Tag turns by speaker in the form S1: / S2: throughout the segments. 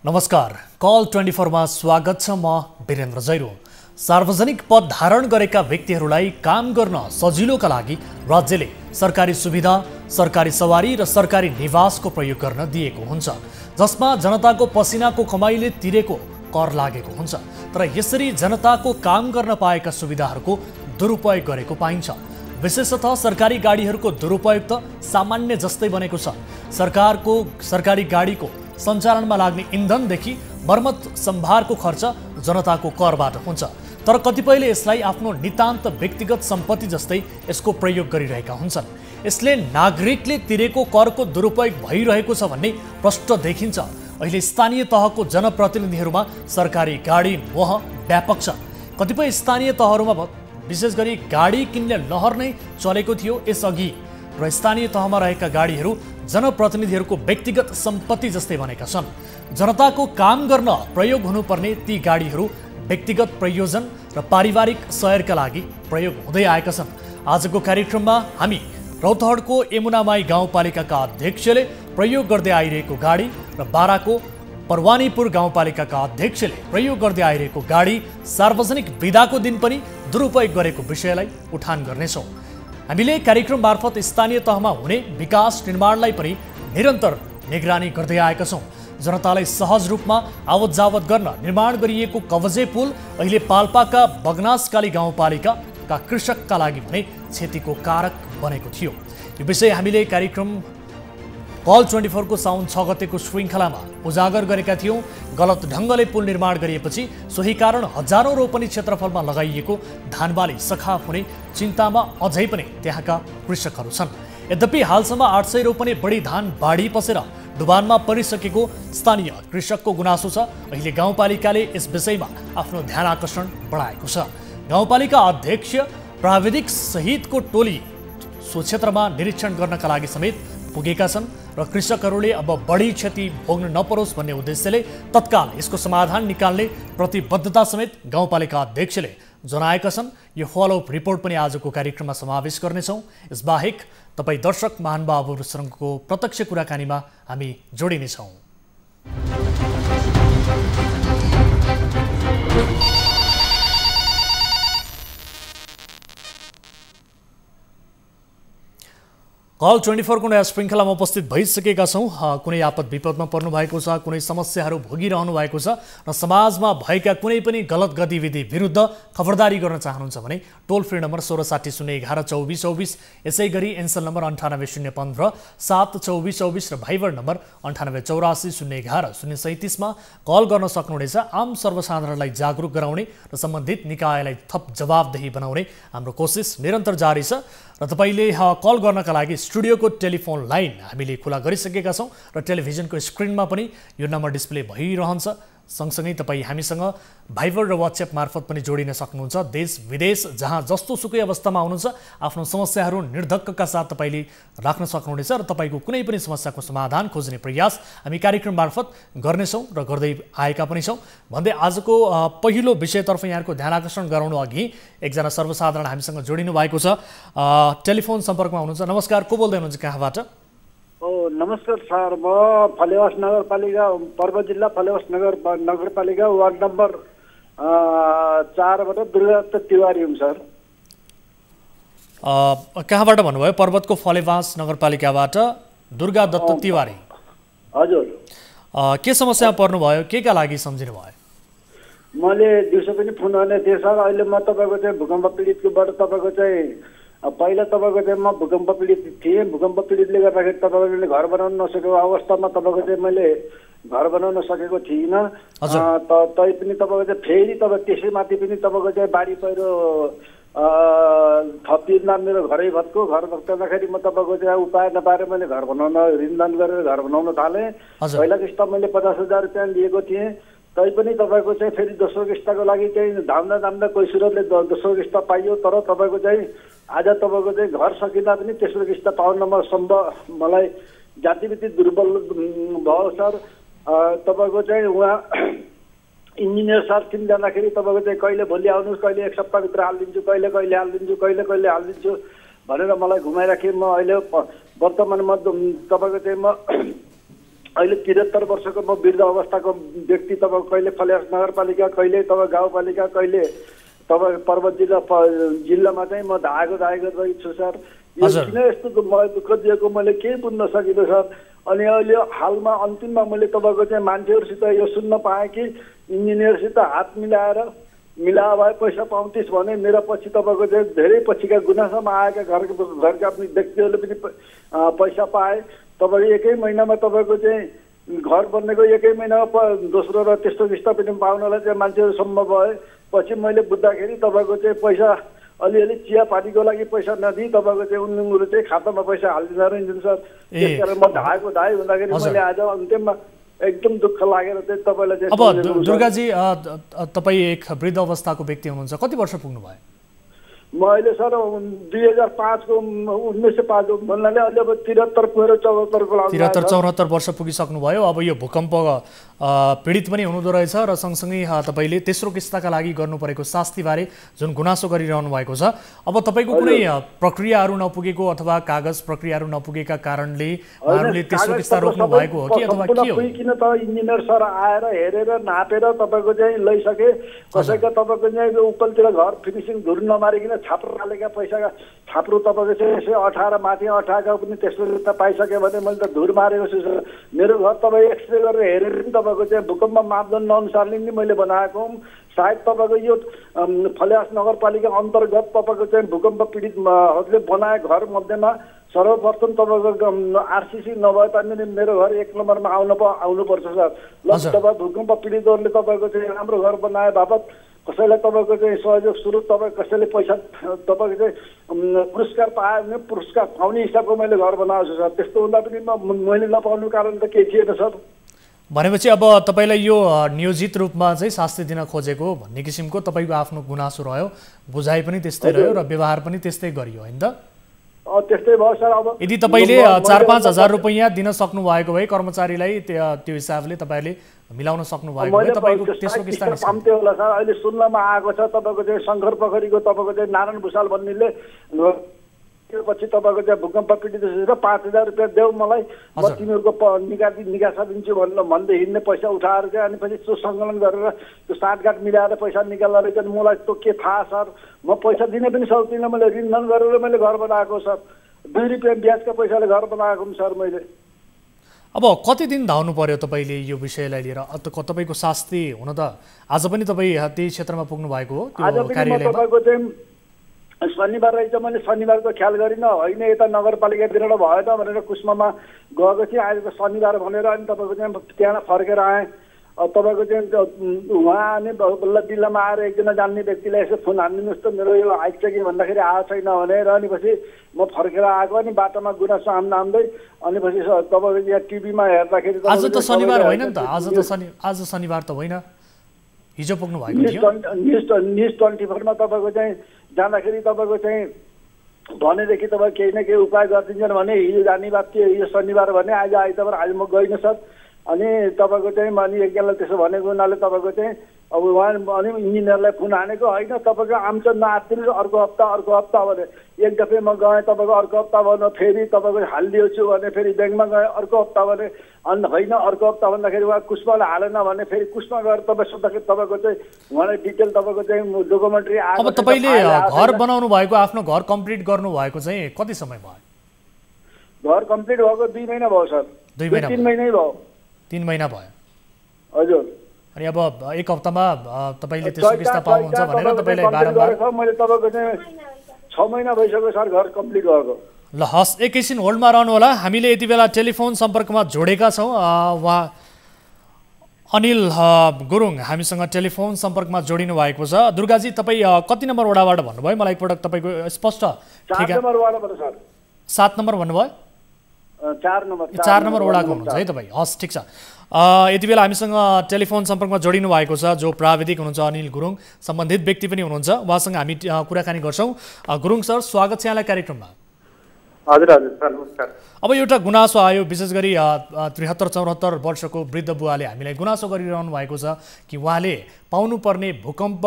S1: नमस्कार, कल 24 मा स्वागत छ। म वीरेन्द्र जैरो। सार्वजनिक पद धारण गरेका व्यक्तिहरूलाई काम गर्न सजिलोका लागि राज्यले सरकारी सुविधा, सरकारी सवारी र सरकारी निवासको प्रयोग गर्न दिएको हुन्छ, जसमा जनताको पसिनाको कमाइले तिरेको कर लागेको हुन्छ। तर यसरी जनताको काम गर्न पाएका सुविधाहरूको दुरुपयोग गरेको पाइन्छ। विशेषतः सरकारी गाडीहरूको दुरुपयोग त सामान्य जस्तै बनेको छ। सरकारी गाडीको सञ्चालनमा लाग्ने इन्धनदेखि मर्मत सम्भारको खर्च जनताको करबाट हुन्छ। तर कतिपयले यसलाई आफ्नो नितान्त व्यक्तिगत सम्पत्ति जस्तै यसको प्रयोग गरिरहेका हुन्छन्। यसले नागरिकले तिरेको करको दुरुपयोग भइरहेको छ भन्ने प्रष्ट देखिन्छ। अहिले स्थानीय तहको जनप्रतिनिधिहरूमा सरकारी गाडी मोह व्यापक छ। कतिपय स्थानीय तहहरूमा विशेष गरी गाडी किन्ने लहर नै चलेको थियो यसअघि, र स्थानीय तहमा रहेका गाडीहरू जनप्रतिनिधिहरूको व्यक्तिगत सम्पत्ति जस्तै बनेका छन्। जनताको काम गर्न प्रयोग हुनुपर्ने ती गाडीहरू व्यक्तिगत प्रयोजन र पारिवारिक सहरका लागि प्रयोग हुँदै आएका छन्। आजको कार्यक्रममा हामी रौतहटको यमुनामाई गाउँपालिकाका अध्यक्षले प्रयोग गर्दै आइरहेको गाडी र बाराको परवानीपुर गाउँपालिकाका अध्यक्षले प्रयोग गर्दै आइरहेको गाडी सार्वजनिक बिदाको दिन पनि दुरुपयोग गरेको विषयलाई उठान गर्नेछौँ। हामीले कार्यक्रम मार्फत स्थानीय तहमा हुने विकास निर्माणलाई पनि निरन्तर निगरानी गर्दै आएका छौँ। जनतालाई सहज रूपमा आवत जावत गर्न निर्माण गरिएको कवजे पुल अहिले पाल्पाका बगनासकाली गाउँपालिकाका कृषकका लागि भने क्षतिको कारक बनेको थियो। यो विषय हामीले कार्यक्रम कल 24 को साउन 6 गतेको श्रृङ्खलामा उजागर गरेका थियौँ। गलत ढङ्गले पुल निर्माण गरिएपछि सोही कारण हजारौँ रोपनी क्षेत्रफलमा लगाइएको धानबाली सखाप हुने चिन्तामा अझै पनि त्यहाँका कृषकहरू छन्। यद्यपि हालसम्म 800 रोपनी बढी धान बाढी पसेर डुबानमा परिसकेको स्थानीय कृषकको गुनासो छ। अहिले गाउँपालिकाले यस विषयमा आफ्नो ध्यान आकर्षण बढाएको छ। गाउँपालिका अध्यक्ष प्राविधिक सहितको टोली सो क्षेत्रमा निरीक्षण गर्नका लागि समेत पुगेका छन् र कृषकहरूले अब बढी क्षति भोग्न नपरोस् भन्ने उद्देश्यले तत्काल यसको समाधान निकाल्ने प्रतिबद्धता समेत गाउँपालिका अध्यक्षले जनाएका छन्। यो फलोअप रिपोर्ट पनि आजको कार्यक्रममा समावेश गर्नेछौँ। यसबाहेक तपाईँ दर्शक महानुभावहरूसँगको प्रत्यक्ष कुराकानीमा हामी जोडिनेछौँ। कल 24 को नयाँ श्रृङ्खलामा उपस्थित भइसकेका छौँ। कुनै आपद विपदमा पर्नु भएको छ, कुनै समस्याहरू भोगिरहनु भएको छ र समाजमा भएका कुनै पनि गलत गतिविधि विरुद्ध खबरदारी गर्न चाहनुहुन्छ भने टोल फ्री नम्बर 1660 011 2424, यसै गरी एन्सल नम्बर 98 015 72424 र भाइबर नम्बर 98 84 011 037 मा कल गर्न सक्नुहुनेछ। आम सर्वसाधारणलाई जागरुक गराउने र सम्बन्धित निकायलाई थप जवाबदेही बनाउने हाम्रो कोसिस निरन्तर जारी छ। र तपाईँले कल गर्नका लागि स्टुडियोको टेलिफोन लाइन हामीले खुला गरिसकेका छौँ र टेलिभिजनको स्क्रिनमा पनि यो नम्बर डिस्प्ले भइरहन्छ। सँगसँगै तपाईँ हामीसँग भाइबर र वाट्सएप मार्फत पनि जोडिन सक्नुहुन्छ। देश विदेश जहाँ जस्तो सुकै अवस्थामा हुनुहुन्छ आफ्नो समस्याहरू निर्धक्कका साथ तपाईँले राख्न सक्नुहुनेछ र तपाईँको कुनै पनि समस्याको समाधान खोज्ने प्रयास हामी कार्यक्रम मार्फत गर्नेछौँ र गर्दै आएका पनि छौँ भन्दै आजको पहिलो विषयतर्फ यहाँको ध्यान आकर्षण गराउनु अघि एकजना सर्वसाधारण हामीसँग जोडिनु भएको छ। टेलिफोन सम्पर्कमा हुनुहुन्छ। नमस्कार, को बोल्दै हुनुहुन्छ, कहाँबाट?
S2: नमस्कार सर, म फलेवास नगरपालिका पर्वत जिल्ला फलेवास नगरपालिका वार्ड नम्बर 4 बाट दुर्गादत्त तिवारी हुँ सर।
S1: कहाँबाट भन्नुभयो? पर्वतको फलेवास नगरपालिकाबाट दुर्गादत्त तिवारी।
S2: हजुर।
S1: के समस्यामा पर्नुभयो, के का लागि सम्झिनु भयो?
S2: मैले दिउँसो पनि फोन गर्ने थिएँ सर। अहिले म तपाईँको चाहिँ भूकम्प पीडितकोबाट तपाईँको चाहिँ पहिला तपाईँको चाहिँ म भूकम्प पीडित थिएँ। भूकम्प पीडितले गर्दाखेरि तपाईँले घर बनाउन नसकेको अवस्थामा तपाईँको चाहिँ मैले घर बनाउन सकेको थिइनँ। तैपनि तपाईँको चाहिँ फेरि तपाईँ त्यसैमाथि पनि तपाईँको चाहिँ बाढी पहिरो थपिँदा मेरो घरै भत्को घर भत्काउँदाखेरि म तपाईँको चाहिँ उपाय नपाएर मैले घर बनाउन ऋणदान गरेर घर बनाउन थालेँ। पहिला किस्ता मैले 50,000 रुपियाँ लिएको थिएँ। तैपनि तपाईँको चाहिँ फेरि दोस्रो किस्ताको लागि चाहिँ धाम्दा कोही सुरतले दोस्रो किस्ता पाइयो। तर तपाईँको चाहिँ आज तपाईँको चाहिँ घर सकिँदा पनि तेस्रो किस्ता पाउन मलाई जातिविधि दुर्बल भयो सर। तपाईँको चाहिँ उहाँ इन्जिनियर सर टिम जाँदाखेरि तपाईँको चाहिँ कहिले भोलि आउनुहोस्, कहिले एक सप्ताहभित्र हालिदिन्छु, कहिले हालिदिन्छु, कहिले हालिदिन्छु भनेर मलाई घुमाइराखेँ। म अहिले वर्तमानमा तपाईँको चाहिँ म अहिले 73 वर्षको म वृद्ध अवस्थाको व्यक्ति। तपाईँ कहिले फल्यास नगरपालिका, कहिले तपाईँ गाउँपालिका, कहिले तपाईँ पर्वत जिल्लामा चाहिँ म धाएको रहेको छु सर। यो किन यस्तो मलाई दुःख दिएको मैले केही बुझ्न सकिनँ सर। अनि अहिले हालमा अन्तिममा मैले तपाईँको चाहिँ मान्छेहरूसित यो सुन्न पाएँ कि इन्जिनियरसित हात मिलाएर भए पैसा पाउँथिस् भने मेरो पछि तपाईँको चाहिँ धेरै पछिका गुनासोमा आएका घरका व्यक्तिहरूले पनि पैसा पाए। तपाईँको एकै महिनामा तपाईँको चाहिँ घर बन्नेको एकै महिनामा दोस्रो र तेस्रो किस्ता पनि पाउनलाई चाहिँ मान्छेहरू सम्भव भए। पछि मैले बुझ्दाखेरि तपाईँको चाहिँ पैसा अलिअलि चियापानीको लागि पैसा नदिई तपाईँको चाहिँ उनीहरू चाहिँ खातामा पैसा हालिदिँदो रहेछन् सर। त्यस कारण म धाई हुँदाखेरि मैले आज अन्तिममा एकदम दुःख लागेर चाहिँ तपाईँलाई चाहिँ।
S1: अब दुर्गाजी, तपाईँ एक वृद्ध अवस्थाको व्यक्ति हुनुहुन्छ, कति वर्ष पुग्नुभयो?
S2: म अहिले सर 2005को 1905 भन्नाले अहिले अब 73 पुगेर 74को लागि
S1: 73-74 वर्ष पुगिसक्नुभयो। अब यो भूकम्प पीडित पनि हुनुहुँदो रहेछ र सँगसँगै तपाईँले तेस्रो किस्ताका लागि गर्नु परेको शास्तिबारे जुन गुनासो गरिरहनु भएको छ, अब तपाईँको कुनै प्रक्रियाहरू नपुगेको अथवा कागज प्रक्रियाहरू नपुगेका कारणले उहाँहरूले तेस्रो किस्ता रोक्नु भएको हो कि अथवा के हो?
S2: किन त इन्जिनियर सर आएर हेरेर नापेर तपाईँको चाहिँ लैसके। कसैका तपाईँको चाहिँ उपलतिर घर फिनिसिङ धुर नमारिकन छाप्रो हालेका पैसाका छाप्रो तपाईँको चाहिँ यसो 18 माथि 18का पनि तेस्रो किस्ता पाइसक्यो भने मैले त धुर मारेको छु सर। मेरो घर तपाईँ एक्सरे गरेर हेरेर पनि तपाईँको चाहिँ भूकम्प मापदण्ड अनुसारले नै मैले बनाएको हुँ। सायद तपाईँको यो फल्यास नगरपालिका अन्तर्गत तपाईँको चाहिँ भूकम्प पीडितहरूले बनाए घर मध्येमा सर्वप्रथम तपाईँको आरसिसी नभए तापनि मेरो घर 1 नम्बरमा आउनुपर्छ सर। ल तपाईँ भूकम्प पीडितहरूले तपाईँको चाहिँ राम्रो घर बनाए बापत कसैलाई तपाईँको चाहिँ सहयोग स्वरूप तपाईँ कसैले पैसा तपाईँको चाहिँ पुरस्कार पायो भने पुरस्कार पाउने हिसाबको मैले घर बनाएको छु सर। त्यस्तो हुँदा पनि मैले नपाउनु कारण त केही थिएन सर।
S1: भनेपछि अब तपाईँलाई यो नियोजित रूपमा चाहिँ शास्ति दिन खोजेको भन्ने किसिमको तपाईँको आफ्नो गुनासो रह्यो, बुझाइ पनि त्यस्तै रह्यो र व्यवहार पनि त्यस्तै गरियो, होइन त?
S2: त्यस्तै भयो सर। अब
S1: यदि तपाईँले 4-5 हजार रुपैयाँ दिन सक्नु भएको भए कर्मचारीलाई त्यो हिसाबले तपाईँले मिलाउन सक्नु भएको भए तपाईँको तेस्रो किस्ता
S2: पाउँथ्यो होला सर। अहिले सुन्नमा आएको छ तपाईँको चाहिँ शङ्कर पोखरीको तपाईँको चाहिँ नारायण भुषाल भन्नेले पछि तपाईँको चाहिँ भूकम्प पीडित 5,000 रुपियाँ देऊ मलाई, म तिमीहरूको निकासा दिन्छु भन्दै हिँड्ने पैसा उठाएर चाहिँ अनि पछि त्यो सङ्कलन गरेर त्यो साटघाट मिलाएर पैसा निकाल्दा रहेछ। मलाई त्यो के थाहा सर। म पैसा दिने पनि सक्दिनँ। मैले ऋणधन गरेर मैले घर बनाएको सर। 2 रुपियाँ ब्याजका पैसाले घर बनाएको सर मैले।
S1: अब कति दिन धाउनु पर्यो तपाईँले यो विषयलाई लिएर? तपाईँको शास्ति हुन त आज पनि तपाईँ त्यही क्षेत्रमा पुग्नु भएको हो त्यो कार्यालयमा?
S2: तपाईँको चाहिँ शनिबार रहेछ, मैले शनिबारको ख्याल गरिनँ। होइन यता नगरपालिकातिर भएन भनेर कुष्ममा गएको थिएँ। आज त शनिबार भनेर अनि तपाईँको चाहिँ त्यहाँ फर्केर आएँ। तपाईँको चाहिँ उहाँ अनि बल्ल जिल्लामा आएर एकजना जान्ने व्यक्तिलाई यसो फोन हानिदिनुहोस् त मेरो यो आइपुग्छ कि भन्दाखेरि आएको छैन भनेर अनि पछि म फर्केर आएको। अनि बाटोमा गुनासो आउँदै अनि पछि तपाईँको यहाँ टिभीमा हेर्दाखेरि
S1: आज त शनिबार होइन नि त? आज शनिबार त होइन, हिजो पुग्नु भएको थियो।
S2: न्युज 24मा तपाईँको चाहिँ जाँदाखेरि तपाईँको चाहिँ भनेदेखि तपाईँ केही न केही उपाय गरिदिन्छन् भने हिजो जाने बात थियो, हिजो शनिबार भने आज आइतबार आज म गइनँ सर। अनि तपाईँको चाहिँ अनि एकजनालाई त्यसो भनेको हुनाले तपाईँको चाहिँ अब उहाँ अनि इन्जिनियरलाई फोन हानेको होइन तपाईँको आउँछ नआत्तिनु अर्को हप्ता भने एक दफे म गएँ तपाईँको अर्को हप्ता भन्नु फेरि तपाईँको हालिदिएछु भने फेरि ब्याङ्कमा गएँ अर्को हप्ता भने अनि होइन अर्को हप्ता भन्दाखेरि उहाँ कुष्माले हालेन भने फेरि कुष्मा गएर तपाईँ सोद्धाखेरि तपाईँको चाहिँ उहाँलाई डिटेल तपाईँको चाहिँ डकुमेन्ट्री आएको।
S1: अब तपाईँले घर बनाउनु भएको आफ्नो घर कम्प्लिट गर्नु भएको चाहिँ कति समय भयो?
S2: घर कम्प्लिट भएको 2 महिना भयो सर। 3 महिनै भयो।
S1: 3 महिना भयो
S2: हजुर।
S1: अनि अब एक हप्तामा तपाईँले तेस्रो किस्ता पाउनुहुन्छ भनेर तपाईँलाई बारम्बार
S2: मैले तपाईँको चाहिँ 6 महिना भइसक्यो सर घर कम्प्लिट भएको।
S1: ल हस्, एकैछिन होल्डमा रहनु होला। हामीले यति बेला टेलिफोन सम्पर्कमा जोडेका छौँ उहाँ अनिल गुरुङ हामीसँग टेलिफोन सम्पर्कमा जोडिनु भएको छ। दुर्गाजी, तपाईँ कति नम्बर वडाबाट भन्नुभयो? मलाई एकपटक तपाईँको स्पष्ट
S2: 4 नम्बर वडाबाट सर।
S1: 7 नम्बर भन्नुभयो? 4 नम्बर वडाको हुनुहुन्छ है तपाईँ? हस्, ठिक छ। यति बेला हामीसँग टेलिफोन सम्पर्कमा जोडिनु भएको छ जो प्राविधिक हुनुहुन्छ अनिल गुरुङ, सम्बन्धित व्यक्ति पनि हुनुहुन्छ, उहाँसँग हामी कुराकानी गर्छौँ। गुरुङ सर, स्वागत छ यहाँलाई कार्यक्रममा।
S3: हजुर हजुर सर, नमस्कार।
S1: अब एउटा गुनासो आयो, विशेष गरी 73-74 वर्षको वृद्ध बुवाले हामीलाई गुनासो गरिरहनु भएको छ कि उहाँले पाउनुपर्ने भूकम्प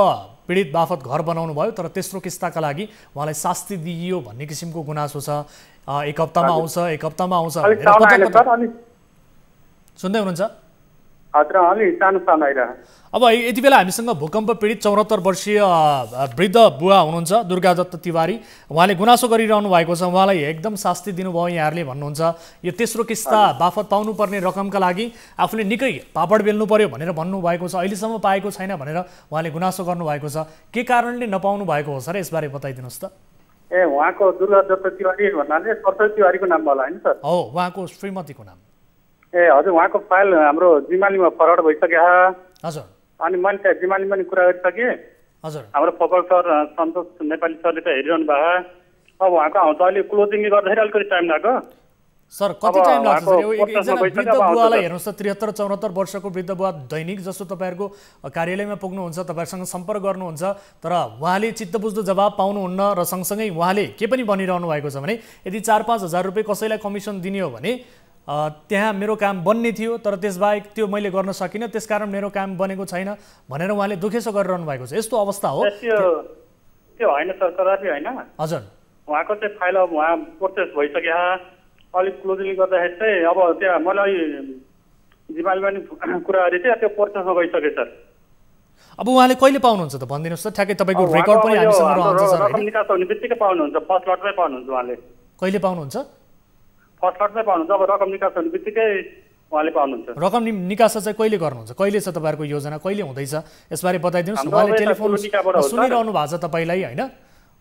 S1: पीडित बापत घर बनाउनु भयो तर तेस्रो किस्ताका लागि उहाँलाई शास्ति दिइयो भन्ने किसिमको गुनासो छ। एक हप्तामा आउँछ सुन्दै हुनुहुन्छ?
S3: हजुर अलि सानो सानो आइरहेको।
S1: अब यति बेला हामीसँग भूकम्प पीडित 74 वर्षीय वृद्ध बुवा हुनुहुन्छ दुर्गादत्त तिवारी। उहाँले गुनासो गरिरहनु भएको छ, उहाँलाई एकदम शास्ति दिनुभयो यहाँहरूले भन्नुहुन्छ। यो तेस्रो किस्ता बाफत पाउनुपर्ने रकमका लागि आफूले निकै पापड बेल्नु पर्यो भनेर भन्नुभएको छ, अहिलेसम्म पाएको छैन भनेर उहाँले गुनासो गर्नुभएको छ। के कारणले नपाउनु भएको हो सर, यसबारे बताइदिनुहोस् त।
S3: उहाँको दुर्गादत्त तिवारी भन्नाले सरस्वती तिवारीको नाम होला हैन सर?
S1: हो, उहाँको श्रीमतीको नाम।
S3: हजुर, उहाँको फाइल हाम्रो जिमालीमा फरवर्ड भइसक्यो।
S1: हजुर।
S3: अनि मैले त्यहाँ जिमालीमा पनि कुरा गरिसकेँ।
S1: हजुर।
S3: हाम्रो पकड सर सन्तोष नेपाली सरले त हेरिरहनु भएको। अब उहाँको आउँछ अहिले क्लोजिङले गर्दाखेरि अलिकति टाइम लाग्यो
S1: सर। कति टाइम लाग्छ सर? एकजना वृद्ध बुवालाई हेर्नुहोस् त, 73-74 वर्षको वृद्ध बुवा दैनिक जस्तो तपाईँहरूको कार्यालयमा पुग्नुहुन्छ, तपाईँहरूसँग सम्पर्क गर्नुहुन्छ, तर उहाँले चित्त बुझ्दो जवाब पाउनुहुन्न र सँगसँगै उहाँले के पनि भनिरहनु भएको छ भने यदि 4-5 हजार रुपियाँ कसैलाई कमिसन दिने हो भने त्यहाँ मेरो काम बन्ने थियो, तर त्यसबाहेक त्यो मैले गर्न सकिनँ, त्यसकारण मेरो काम बनेको छैन भनेर उहाँले दुखेसो गरिरहनु भएको छ। यस्तो अवस्था हो
S3: त्यो होइन सर, कदापि होइन।
S1: हजुर।
S3: उहाँको चाहिँ फाइल अब उहाँ प्रोसेस भइसक्यो, अलिक क्लोजली गर्दाखेरि चाहिँ अब त्यहाँ मलाई जिमालीमा पनि कुरा गरेँ थिएँ, त्यो प्रोसेसमा गइसक्यो सर।
S1: अब उहाँले कहिले पाउनुहुन्छ त भनिदिनुहोस् त, ठ्याक्कै तपाईँको रेकर्ड पनि हामीसँग रहन्छ सर।
S3: रकम निकास हुने बित्तिकै पाउनुहुन्छ, फर्स्ट लटमै पाउनुहुन्छ उहाँले।
S1: कहिले पाउनुहुन्छ?
S3: फर्स्ट लटमै पाउनुहुन्छ। अब रकम निकास हुने बित्तिकै उहाँले पाउनुहुन्छ।
S1: रकम निकास चाहिँ कहिले गर्नुहुन्छ? कहिले छ तपाईँहरूको योजना, कहिले हुँदैछ यसबारे बताइदिनुहोस्। उहाँले टेलिफोन सुनिरहनु भएको छ तपाईँलाई होइन?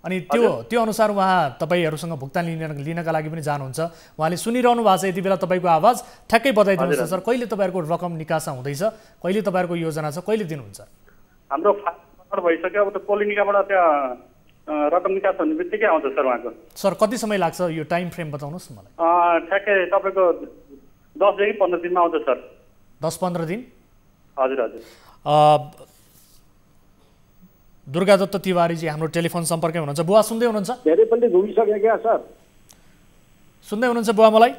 S1: अनि त्यो अनुसार उहाँ तपाईँहरूसँग भुक्तान लिनका लागि पनि जानुहुन्छ, उहाँले सुनिरहनु भएको छ यति बेला तपाईँको आवाज। ठ्याक्कै बताइदिनुहोस् सर, कहिले तपाईँहरूको रकम निकास हुँदैछ, कहिले तपाईँहरूको योजना छ, कहिले दिनुहुन्छ?
S3: हाम्रो फाइल भइसक्यो, अब त कोलिनिकाबाट त्यहाँ रकम निकास हुने बित्तिकै आउँछ सर उहाँको। सर
S1: कति समय लाग्छ, यो टाइम फ्रेम बताउनुहोस् न मलाई।
S3: ठ्याक्कै तपाईँको 10 देखि 15 दिनमा आउँछ सर।
S1: 10-15 दिन?
S3: हजुर हजुर।
S1: दुर्गादत्त तिवारीजी हाम्रो टेलिफोन सम्पर्कमा हुनुहुन्छ। बुवा सुन्दै हुनुहुन्छ?
S2: धेरैपल्ट घुमिसकेँ क्या सर।
S1: सुन्दै हुनुहुन्छ बुवा मलाई?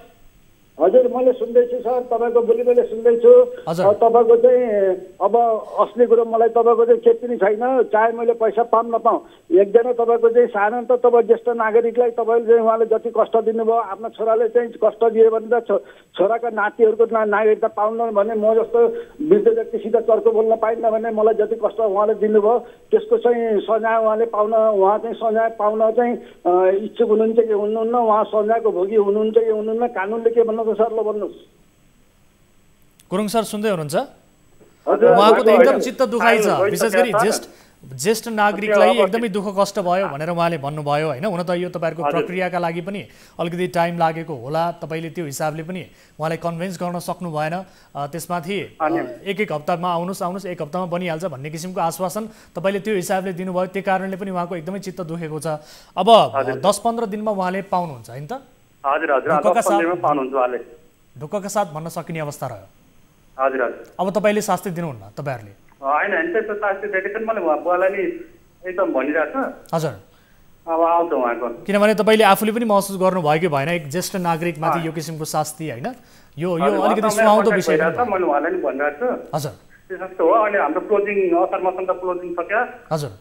S2: हजुर, मैले सुन्दैछु सर, तपाईँको बोली मैले सुन्दैछु। तपाईँको चाहिँ अब असली कुरो मलाई तपाईँको चाहिँ केही पनि छैन, चाहे मैले पैसा पाऊँ नपाऊँ। एकजना तपाईँको चाहिँ साधारणत तपाईँ ज्येष्ठ नागरिकलाई तपाईँले चाहिँ उहाँले जति कष्ट दिनुभयो, आफ्नो छोराले चाहिँ कष्ट दियो भने त छोराका नातिहरूको नागरिकता पाउन भने म जस्तो वृद्ध व्यक्तिसित चर्को बोल्न पाइन्न भने मलाई जति कष्ट उहाँले दिनुभयो त्यसको चाहिँ सजाय उहाँले पाउन, उहाँ चाहिँ सजाय पाउन चाहिँ इच्छुक हुनुहुन्छ कि हुनुहुन्न, उहाँ सजायको भोगी हुनुहुन्छ कि हुनुहुन्न, कानुनले के भन्नु सर ल भन्नुहोस्।
S1: गुरुङ सर सुन्दै हुनुहुन्छ? उहाँको त एकदम चित्त दुखाइ छ, विशेष गरी ज्येष्ठ नागरिकलाई एकदमै दुःख कष्ट भयो भनेर उहाँले भन्नुभयो होइन? हुन त यो तपाईँहरूको प्रक्रियाका लागि पनि अलिकति टाइम लागेको होला, तपाईँले त्यो हिसाबले पनि उहाँलाई कन्भिन्स गर्न सक्नु भएन। त्यसमाथि एक हप्तामा आउनुहोस्, एक हप्तामा बनिहाल्छ भन्ने किसिमको आश्वासन तपाईँले त्यो हिसाबले दिनुभयो, त्यो कारणले पनि उहाँको एकदमै चित्त दुखेको छ। अब 10-15 दिनमा उहाँले पाउनुहुन्छ होइन त?
S3: हजुर हजुर, 10 दिनमा पाउनुहुन्छ उहाँले।
S1: ढुक्कका साथ भन्न सकिने अवस्था रह्यो।
S3: हजुर हजुर।
S1: अब तपाईँले शास्ति दिनुहुन्न तपाईँहरूले?
S3: होइन त्यस्तो शास्ति दिएको छैन, मैले बुवालाई नि एकदम भनिरहेको छु।
S1: हजुर।
S3: अब आउँछ उहाँको,
S1: किनभने तपाईँले आफूले पनि महसुस गर्नुभयो कि भएन एक ज्येष्ठ नागरिकमाथि यो किसिमको शास्ति होइन? यो अलिकति सुहाउँदो विषय
S3: छ, मैले उहाँलाई नि भनिरहेको छु।
S1: हजुर।
S3: त्यस्तो हो। अहिले हाम्रो क्लोजिङ असार मसँग त क्लोजिङ सक्यो।
S1: हजुर।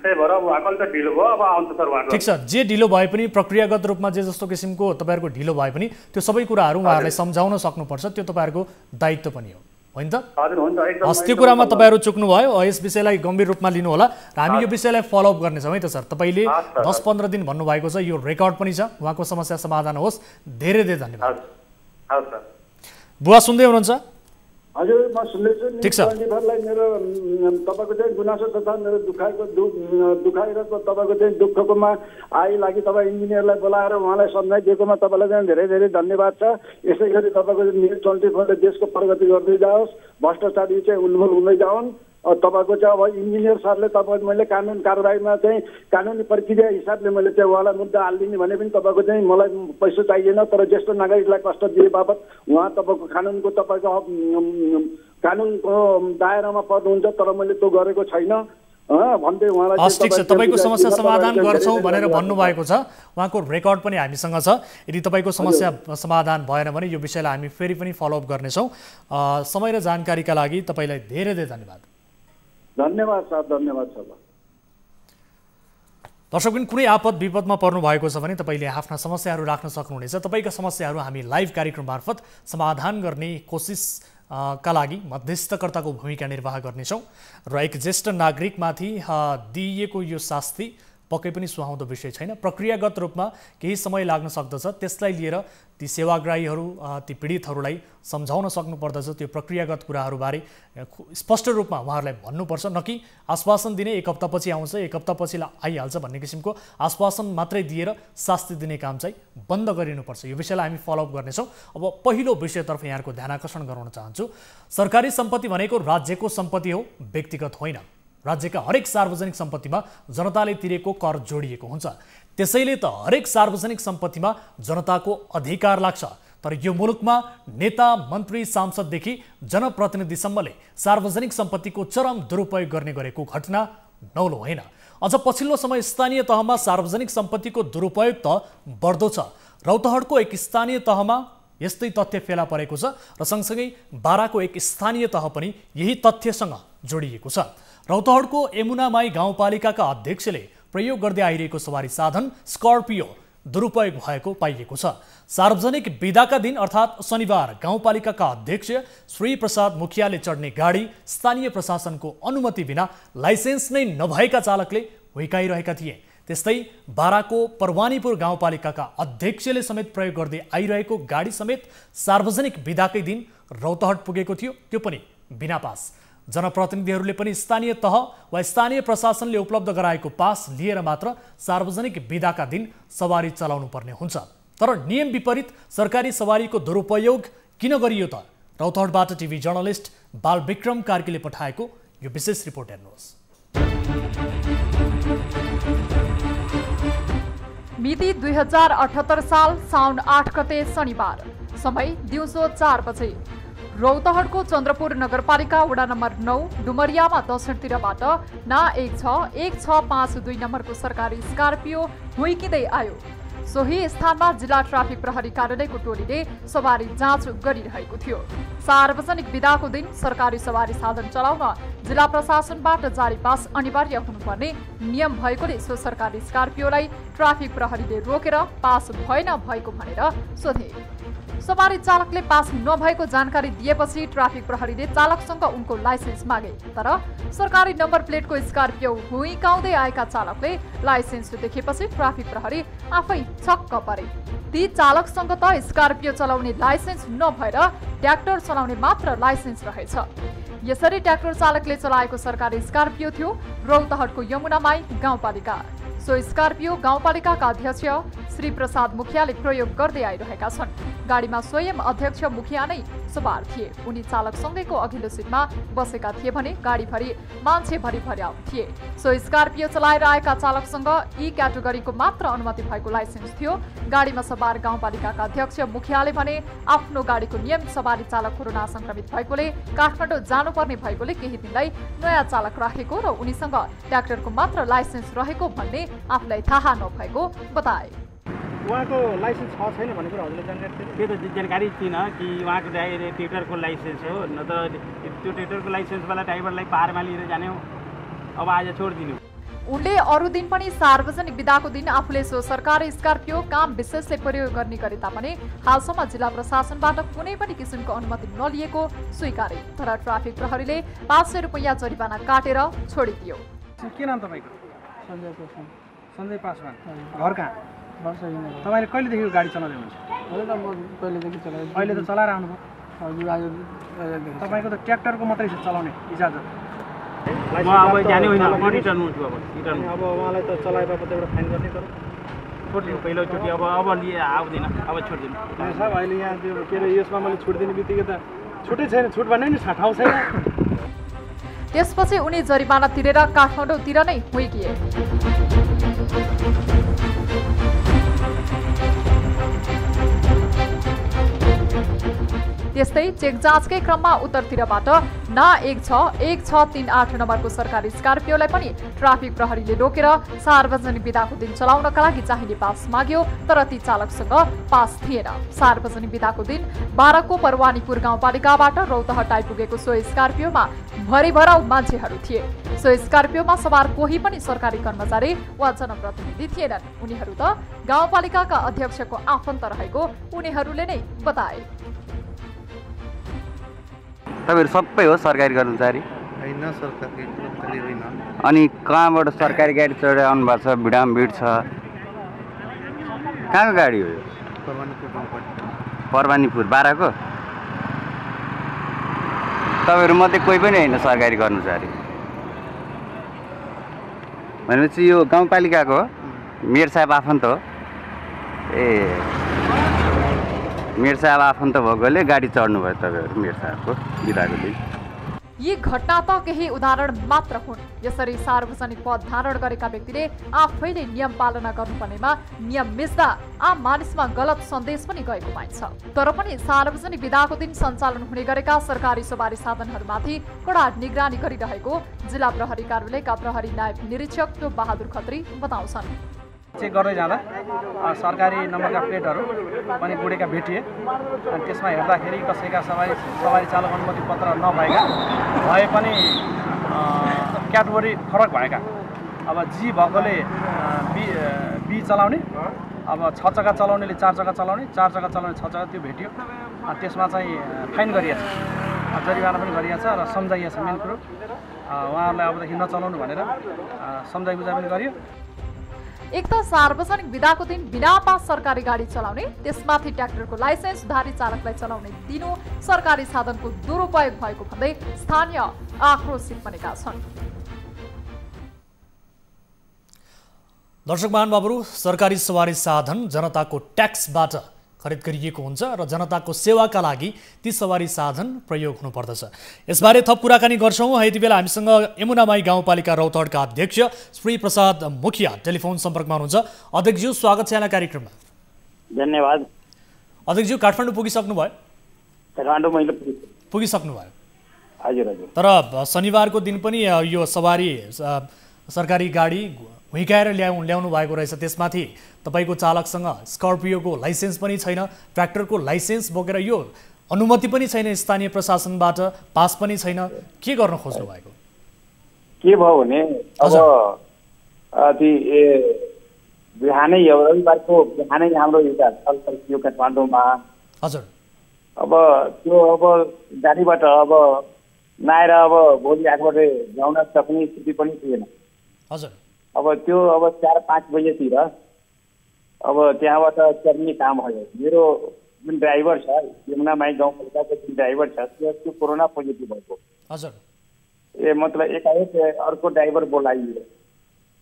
S3: त्यही भएर अब उहाँको अलिक ढिलो भयो, अब आउँछ सर उहाँको।
S1: ठिक छ, जे ढिलो भए पनि प्रक्रियागत रूपमा जे जस्तो किसिमको तपाईँहरूको ढिलो भए पनि त्यो सबै कुराहरू उहाँहरूलाई सम्झाउन सक्नुपर्छ, त्यो तपाईँहरूको दायित्व पनि हो होइन त?
S3: हजुर हुन्छ, एकदम।
S1: हस्, त्यो कुरामा तपाईँहरू चुक्नुभयो, यस विषयलाई गम्भीर रूपमा लिनुहोला र हामी यो विषयलाई फलोअप गर्नेछौँ है त सर। तपाईँले 10-15 दिन भन्नुभएको छ, यो रेकर्ड पनि छ, उहाँको समस्या समाधान होस्। धेरै धेरै धन्यवाद।
S3: हस् सर।
S1: बुवा सुन्दै हुनुहुन्छ?
S2: हजुर, म सुन्दैछु।
S1: ठिक छ।
S2: मेरो तपाईँको चाहिँ गुनासो तथा मेरो दुखाइ र तपाईँको चाहिँ दुःखकोमा आइ लागि तपाईँ इन्जिनियरलाई बोलाएर उहाँलाई सम्झाइदिएकोमा तपाईँलाई चाहिँ धेरै धेरै धन्यवाद छ। यसै गरी तपाईँको न्युज 24 देशको प्रगति गर्दै जाओस्, भ्रष्टाचारी चाहिँ उन्मूल हुँदै जाउन्। तपाईँको चाहिँ अब इन्जिनियर सरले तपाईँ मैले कानुन कारबाहीमा चाहिँ कानुनी प्रक्रिया हिसाबले मैले चाहिँ उहाँलाई मुद्दा हालिदिने भने पनि तपाईँको चाहिँ मलाई पैसा चाहिएन, तर ज्येष्ठ नागरिकलाई कष्ट दिए बापत उहाँ तपाईँको कानुनको तपाईँको कानुनको दायरामा पर्नुहुन्छ, तर मैले त्यो गरेको छैन भन्दै उहाँलाई।
S1: हस्, ठिक छ, तपाईँको समस्या समाधान गर्छौँ भनेर भन्नुभएको छ, उहाँको रेकर्ड पनि हामीसँग छ। यदि तपाईँको समस्या समाधान भएन भने यो विषयलाई हामी फेरि पनि फलोअप गर्नेछौँ। समय र जानकारीका लागि तपाईँलाई धेरै धेरै धन्यवाद।
S2: धन्यवाद सर, धन्यवाद सर।
S1: दर्शकबिन कुनै आपद विपदमा पर्नु भएको छ भने तपाईँले आफ्ना समस्याहरू राख्न सक्नुहुनेछ। तपाईँका समस्याहरू हामी लाइभ कार्यक्रम मार्फत समाधान गर्ने कोसिस का लागि मध्यस्थकर्ताको भूमिका निर्वाह गर्नेछौँ र एक ज्येष्ठ नागरिकमाथि दिइएको यो शास्ति पक्कै पनि सुहाउँदो विषय छैन। प्रक्रियागत रूपमा केही समय लाग्न सक्दछ। त्यसलाई लिएर ती सेवाग्राहीहरू ती पीडितहरूलाई सम्झाउन सक्नुपर्दछ। त्यो प्रक्रियागत कुराहरूबारे स्पष्ट रूपमा उहाँहरूलाई भन्नुपर्छ, न कि आश्वासन दिने 1 हप्तापछि आउँछ 1 हप्तापछि आइहाल्छ भन्ने किसिमको आश्वासन मात्रै दिएर शास्ति दिने काम चाहिँ बन्द गरिनुपर्छ। यो विषयलाई हामी फलोअप गर्नेछौँ। अब पहिलो विषयतर्फ यहाँको ध्यान आकर्षण गराउन चाहन्छु। सरकारी सम्पत्ति भनेको राज्यको सम्पत्ति हो, व्यक्तिगत होइन। राज्यका हरेक सार्वजनिक सम्पत्तिमा जनताले तिरेको कर जोडिएको हुन्छ। त्यसैले त हरेक सार्वजनिक सम्पत्तिमा जनताको अधिकार लाग्छ। तर यो मुलुकमा नेता, मन्त्री, सांसददेखि जनप्रतिनिधिसम्मले सार्वजनिक सम्पत्तिको चरम दुरुपयोग गर्ने गरेको घटना नौलो होइन। अझ पछिल्लो समय स्थानीय तहमा सार्वजनिक सम्पत्तिको दुरुपयोग त बढ्दो छ। रौतहटको एक स्थानीय तहमा यस्तै तथ्य फेला परेको छ र सँगसँगै बाराको एक स्थानीय तह पनि यही तथ्यसँग जोडिएको छ। रौतहटको यमुनामाई गाउँपालिकाका अध्यक्षले प्रयोग गर्दै आइरहेको सवारी साधन स्कर्पियो दुरुपयोग भएको पाइएको छ। सार्वजनिक बिदाका दिन अर्थात् शनिबार गाउँपालिकाका अध्यक्ष श्री प्रसाद मुखियाले चढ्ने गाडी स्थानीय प्रशासनको अनुमति बिना लाइसेन्स नै नभएका चालकले हुइकाइरहेका थिए। त्यस्तै बाराको परवानीपुर गाउँपालिकाका अध्यक्षले समेत प्रयोग गर्दै आइरहेको गाडी समेत सार्वजनिक बिदाकै दिन रौतहट पुगेको थियो, त्यो पनि बिना पास। जनप्रतिनिधिहरूले पनि स्थानीय तह वा स्थानीय प्रशासनले उपलब्ध गराएको पास लिएर मात्र सार्वजनिक बिदाका दिन सवारी चलाउनु पर्ने हुन्छ। तर नियम विपरीत सरकारी सवारीको दुरुपयोग किन गरियो त? रौतहटबाट टिभी जर्नलिस्ट बालविक्रम कार्कीले पठाएको यो विशेष रिपोर्ट हेर्नुहोस्।
S4: मिति 2078 साल साउन 8 गते शनिबार, समय दिउँसो 4 बजे। रौतहटको चन्द्रपुर नगरपालिका वडा नम्बर 9 डुमरियामा दक्षिणतिरबाट ना 1652 नम्बरको सरकारी स्कर्पियो हुइकिँदै आयो। सोही स्थानमा जिल्ला ट्राफिक प्रहरी कार्यालयको टोलीले सवारी जाँच गरिरहेको थियो। सार्वजनिक बिदाको दिन सरकारी सवारी साधन चलाउन जिल्ला प्रशासनबाट जारी पास अनिवार्य हुनुपर्ने नियम भएकोले सो सरकारी स्कर्पियोलाई ट्राफिक प्रहरीले रोकेर पास भएन भएको भनेर सोधे। सवारी चालकले पास नभएको जानकारी दिएपछि ट्राफिक प्रहरीले चालकसँग उनको लाइसेन्स मागे। तर सरकारी नम्बर प्लेटको स्कर्पियो हुइकाउँदै आएका चालकले लाइसेन्स देखेपछि ट्राफिक प्रहरी आफै छक्क परे। ती चालकसँग त स्कर्पियो चलाउने लाइसेन्स नभएर ट्र्याक्टर चलाउने मात्र लाइसेन्स रहेछ। यसरी ट्र्याक्टर चालकले चलाएको सरकारी स्कर्पियो थियो रौतहटको यमुनामाई गाउँपालिका। सो स्कर्पियो गाउँपालिकाका अध्यक्ष श्री प्रसाद मुखियाले प्रयोग गर्दै आइरहेका छन्। गाडीमा स्वयं अध्यक्ष मुखिया नै सवार थिए। उनी चालकसँगैको अघिल्लो सिटमा बसेका थिए भने गाडीभरि मान्छे भरिभरि थिए। सो स्कर्पियो चलाएर आएका चालकसँग ई क्याटेगोरीको मात्र अनुमति भएको लाइसेन्स थियो। गाडीमा सवार गाउँपालिकाका अध्यक्ष मुखियाले भने आफ्नो गाडीको नियम सवारी चालक कोरोना संक्रमित भएकोले काठमाडौँ जानुपर्ने भएकोले केही दिनलाई नयाँ चालक राखेको र उनीसँग ट्र्याक्टरको मात्र लाइसेन्स रहेको भन्ने आफूलाई थाहा नभएको बताए।
S5: उहाँको लाइसेन्स छ छैन भन्ने कुरा हजुरले जानकारी थियो? त्यो त जानकारी थिएन कि उहाँको ट्र्याक्टरको लाइसेन्स हो, न त त्यो ट्र्याक्टरको लाइसेन्सवाला ड्राइभरलाई पाहाडमा लिएर जाने हो। अब आज छोडिदिनु।
S4: उनले अरू दिन पनि सार्वजनिक बिदाको दिन आफूले सो सरकारी स्कर्पियो काम विशेषले प्रयोग गर्ने गरे तापनि हालसम्म जिल्ला प्रशासनबाट कुनै पनि किसिमको अनुमति नलिएको स्वीकारे। तर ट्राफिक प्रहरीले 500 रुपैयाँ जरिवाना काटेर छोडिदियो।
S5: के नाम तपाईँको? सञ्जय पासवान। घर कहाँ? तपाईँले कहिलेदेखि गाडी चलाउँदै हुनुहुन्छ? अहिले त चलाएर आउनुभयो। तपाईँको त ट्र्याक्टरको मात्रै चलाउने इजाजत? अब जाने होइन, म रिटर्न हुन्छु। अब उहाँलाई त चलाएपछि त एउटा फाइन गर्ने तर छोडिदिनु पहिलोचोटि। अब लिए आउँदैन, अब छोडिदिनु। साहब अहिले यहाँ त्यो के अरे यसमा मैले छुट दिने बित्तिकै त छुटै छैन। छुट भन्ने नि ठाउँ छैन।
S4: त्यसपछि उनी जरिमाना तिरेर काठमाडौँतिर नै हुइकिए। त्यस्तै चेक जाँचकै क्रममा उत्तरतिरबाट ना 16138 नम्बरको सरकारी स्कर्पियोलाई पनि ट्राफिक प्रहरीले रोकेर सार्वजनिक बिदाको दिन चलाउनका लागि चाहिने पास माग्यो, तर ती चालकसँग पास थिएन। सार्वजनिक बिदाको दिन 12 को परवानीपुर गाउँपालिकाबाट रौतहट आइपुगेको सो स्कर्पियोमा भरैभराउ मान्छेहरू थिए। सो स्कर्पियोमा सवार कोही पनि सरकारी कर्मचारी वा जनप्रतिनिधि थिएनन्। उनीहरू त गाउँपालिकाका अध्यक्षको आफन्त रहेको उनीहरूले नै बताए।
S6: तपाईहरु सबै हो सरकारी कर्मचारी?
S7: हैन, सरकारी कर्मचारी होइन।
S6: अनि कहाँबाट सरकारी गाडी चढेर आउनु भएको छ? भिडामभिड छ। कहाँको गाडी हो यो? परवानीपुर 12 को? तपाईहरु मध्ये कोही पनि हैन सरकारी कर्मचारी? भनेपछि यो गाउँपालिकाको हो? मेयर साहब आफन्त हो? ए, मेयर साहब आफन्त भएकोले गाडी चढ्नु भयो तपाईहरु मेयर साहबको बिदाको दिन।
S4: यी घटना त केही उदाहरण मात्र हुन्। यसरी सार्वजनिक पद धारण गरेका व्यक्तिले आफैले नियम पालना गर्नुपर्नेमा नियम मिच्दा आम मानिसमा गलत सन्देश पनि गएको पाइन्छ। तर पनि सार्वजनिक बिदाको दिन सञ्चालन हुने गरेका सरकारी सवारी साधनहरूमाथि कडा निगरानी गरिरहेको जिल्ला प्रहरी कार्यालयका प्रहरी नायब निरीक्षक टोप बहादुर खत्री बताउँछन्।
S5: चेक गर्दै जाँदा सरकारी नम्बरका प्लेटहरू पनि गुडेका भेटिए। अनि त्यसमा हेर्दाखेरि कसैका सवारी चालक अनुमति पत्र नभएका भए पनि क्याटेगोरी फरक भएका, अब जी भएकोले बी चलाउने, अब 6 चक्का चलाउनेले 4 चक्का चलाउने, 4 चक्का चलाउने 6 चक्का, त्यो भेटियो। त्यसमा चाहिँ फाइन गरिएको छ, जरिवाना पनि गरिएको छ र सम्झाइएको छ। मेन कुरो उहाँहरूलाई अबदेखि नचलाउनु भनेर सम्झाइ बुझाइ पनि गरियो।
S4: एक त सार्वजनिक बिदाको दिन बिना पास सरकारी गाडी चलाउने, त्यसमाथि ट्र्याक्टरको लाइसेन्स धारी चालकलाई चलाउने दिनु सरकारी साधनको दुरुपयोग भएको भन्दै स्थानीय आक्रोशित बनेका छन्।
S1: दर्शक महानुभावहरू, सरकारी सवारी साधन जनताको ट्याक्सबाट खरिद गरिएको हुन्छ र जनताको सेवाका लागि ती सवारी साधन प्रयोग हुनुपर्दछ। यसबारे थप कुराकानी गर्छौँ। यति बेला हामीसँग यमुनामाई गाउँपालिका रौतहटका अध्यक्ष श्री प्रसाद मुखिया टेलिफोन सम्पर्कमा हुनुहुन्छ। अध्यक्षज्यू, स्वागत छ यहाँलाई कार्यक्रममा।
S8: धन्यवाद।
S1: अध्यक्षज्यू, काठमाडौँ पुगिसक्नु भयो?
S8: काठमाडौँ मैले
S1: पुगिसक्नु भयो?
S8: हजुर हजुर।
S1: तर शनिबारको दिन पनि यो सवारी सरकारी गाडी हुइकाएर ल्याउनु भएको रहेछ। त्यसमाथि तपाईँको चालकसँग स्कर्पियोको लाइसेन्स पनि छैन, ट्र्याक्टरको लाइसेन्स बोकेर यो अनुमति पनि छैन स्थानीय प्रशासनबाट, पास पनि छैन। के गर्न खोज्नु भएको?
S8: के भयो भने अब बिहानै रविबारको बिहानै हाम्रो एउटा छलफल थियो काठमाडौँमा।
S1: हजुर।
S8: अब त्यो गाडीबाट नआएर भोलि आठबाट ल्याउन सक्ने स्थिति पनि थिएन।
S1: हजुर।
S8: त्यो 4-5 बजेतिर त्यहाँबाट चढ्ने काम भयो। मेरो जुन ड्राइभर छ, यमुनामाई गाउँपालिकाको जुन ड्राइभर छ, त्यो कोरोना पोजिटिभ भएको।
S1: हजुर।
S8: मतलब एकाएक अर्को ड्राइभर बोलाइयो।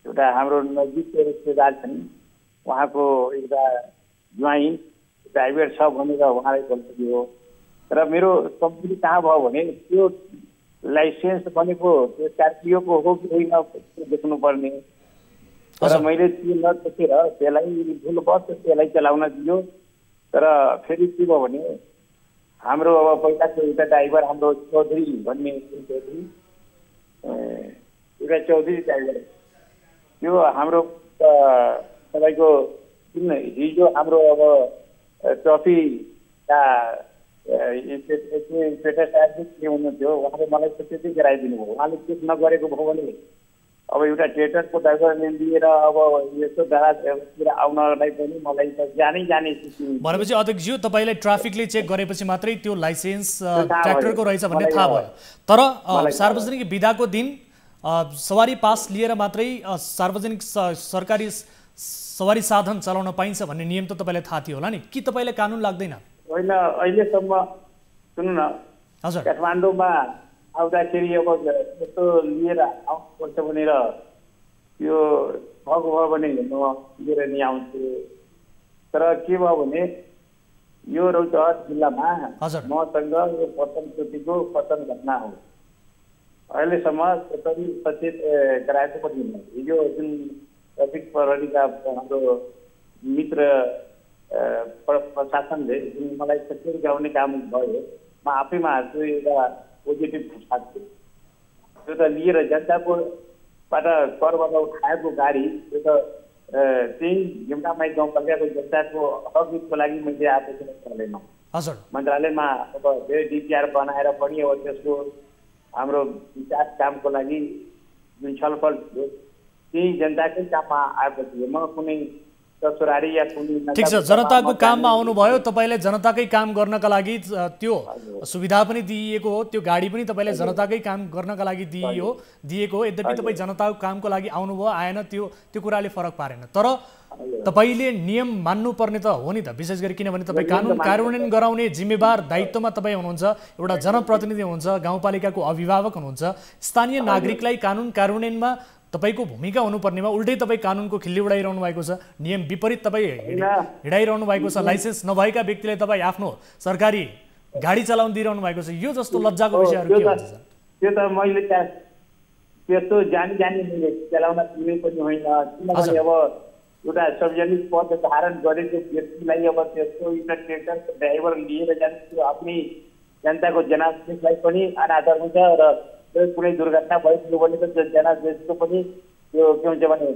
S8: एउटा हाम्रो नजिकको रिश्तेदार छन्, उहाँको एउटा ज्वाइँ ड्राइभर छ भनेर उहाँलाई बोलिदियो। र मेरो कम्प्लेन कहाँ भयो भने त्यो लाइसेन्स बनेको त्यो स्कर्पियोको हो कि होइन देख्नुपर्ने। तर मैले त्यो नदेखेर त्यसलाई भुलवश त्यसलाई चलाउन दियो। तर फेरि के भयो भने हाम्रो पहिलाको एउटा ड्राइभर, हाम्रो चौधरी भन्ने एउटा चौधरी ड्राइभर, त्यो हाम्रो तपाईँको हिजो हाम्रो ट्रफीका इन्सपेक्टर साहब के हुनुहुन्थ्यो, उहाँले मलाई त्यति गराइदिनु भयो। उहाँले चेक नगरेको भयो भने एउटा ट्रेक्टरको ड्राइभरले लिएर यस्तो डाँडातिर आउनलाई पनि मलाई त जानै
S1: भनेपछि अध्यक्षज्यू, तपाईँलाई ट्राफिकले चेक गरेपछि मात्रै त्यो लाइसेन्स ट्र्याक्टरको रहेछ भन्ने थाहा भयो। तर सार्वजनिक बिदाको दिन सवारी पास लिएर मात्रै सार्वजनिक सरकारी सवारी साधन चलाउन पाइन्छ भन्ने नियम त तपाईँलाई थाहा थियो होला नि? कि तपाईँलाई कानुन लाग्दैन?
S8: होइन, अहिलेसम्म सुन्नु न,
S1: हजुर,
S8: काठमाडौँमा आउँदाखेरि यस्तो लिएर आउनुपर्छ भनेर यो भएको भयो भने म लिएर नि आउँछु। तर के भयो भने यो रौतहट जिल्लामा मसँग यो प्रथमचोटिको पतन घटना हो। अहिलेसम्म सबै सचेत गराएको पनि हिजो जुन ट्राफिक प्रहरीका हाम्रो मित्र प्रशासनले जुन मलाई सचेत गराउने काम भयो म आफैमा त्यो एउटा पोजिटिभ साथ छु। त्यो त लिएर जनताकोबाट करबाट उठाएको गाडी त्यो त त्यही झिम्टामाई गाउँपालिकाको जनताको हकको लागि मैले आएको मन्त्रालयमा मन्त्रालयमा अब धेरै डिपिआर बनाएर पनि अब त्यसको हाम्रो विकास कामको लागि जुन छलफल थियो त्यही जनताकै काममा आएको थियो। म कुनै ससुरारी या कुनै
S1: ठिक छ, जनताको काममा आउनुभयो, तपाईँले जनताकै काम गर्नका लागि त्यो सुविधा पनि दिइएको हो, त्यो गाडी पनि तपाईँले जनताकै काम गर्नका लागि दिएको हो। यद्यपि तपाईँ जनताको कामको लागि आउनुभयो आएन त्यो कुराले फरक पारेन, तर तपाईँले नियम मान्नुपर्ने त हो नि त, विशेष गरी किनभने तपाईँ कानुन कार्यान्वयन गराउने जिम्मेवार दायित्वमा तपाईँ हुनुहुन्छ, एउटा जनप्रतिनिधि हुनुहुन्छ, गाउँपालिकाको अभिभावक हुनुहुन्छ। स्थानीय नागरिकलाई कानुन कार्यान्वयनमा तपाईँको भूमिका हुनुपर्नेमा उल्टै तपाईँ कानुनको खिल्ली उडाइरहनु भएको छ, नियम विपरीत तपाईँ हिँडाइरहनु भएको छ। लाइसेन्स नभएका व्यक्तिले तपाईँ आफ्नो सरकारी गाडी चलाउन दिइरहनु भएको छ। यो जस्तो लज्जाको विषयहरू के हुन्छ सर?
S8: त्यो त मैले त्यस्तो जानी मैले चलाउन दिने पनि होइन, किनभने अब एउटा सार्वजनिक पद धारण गरेको व्यक्तिलाई अब त्यस्तो ट्रेक्टरको ड्राइभर लिएर जान्छ, त्यो आफ्नै जनताको जनादेशलाई पनि अनादर हुन्छ र कुनै दुर्घटना भइसक्यो भने त जनादेशको पनि त्यो के हुन्छ भने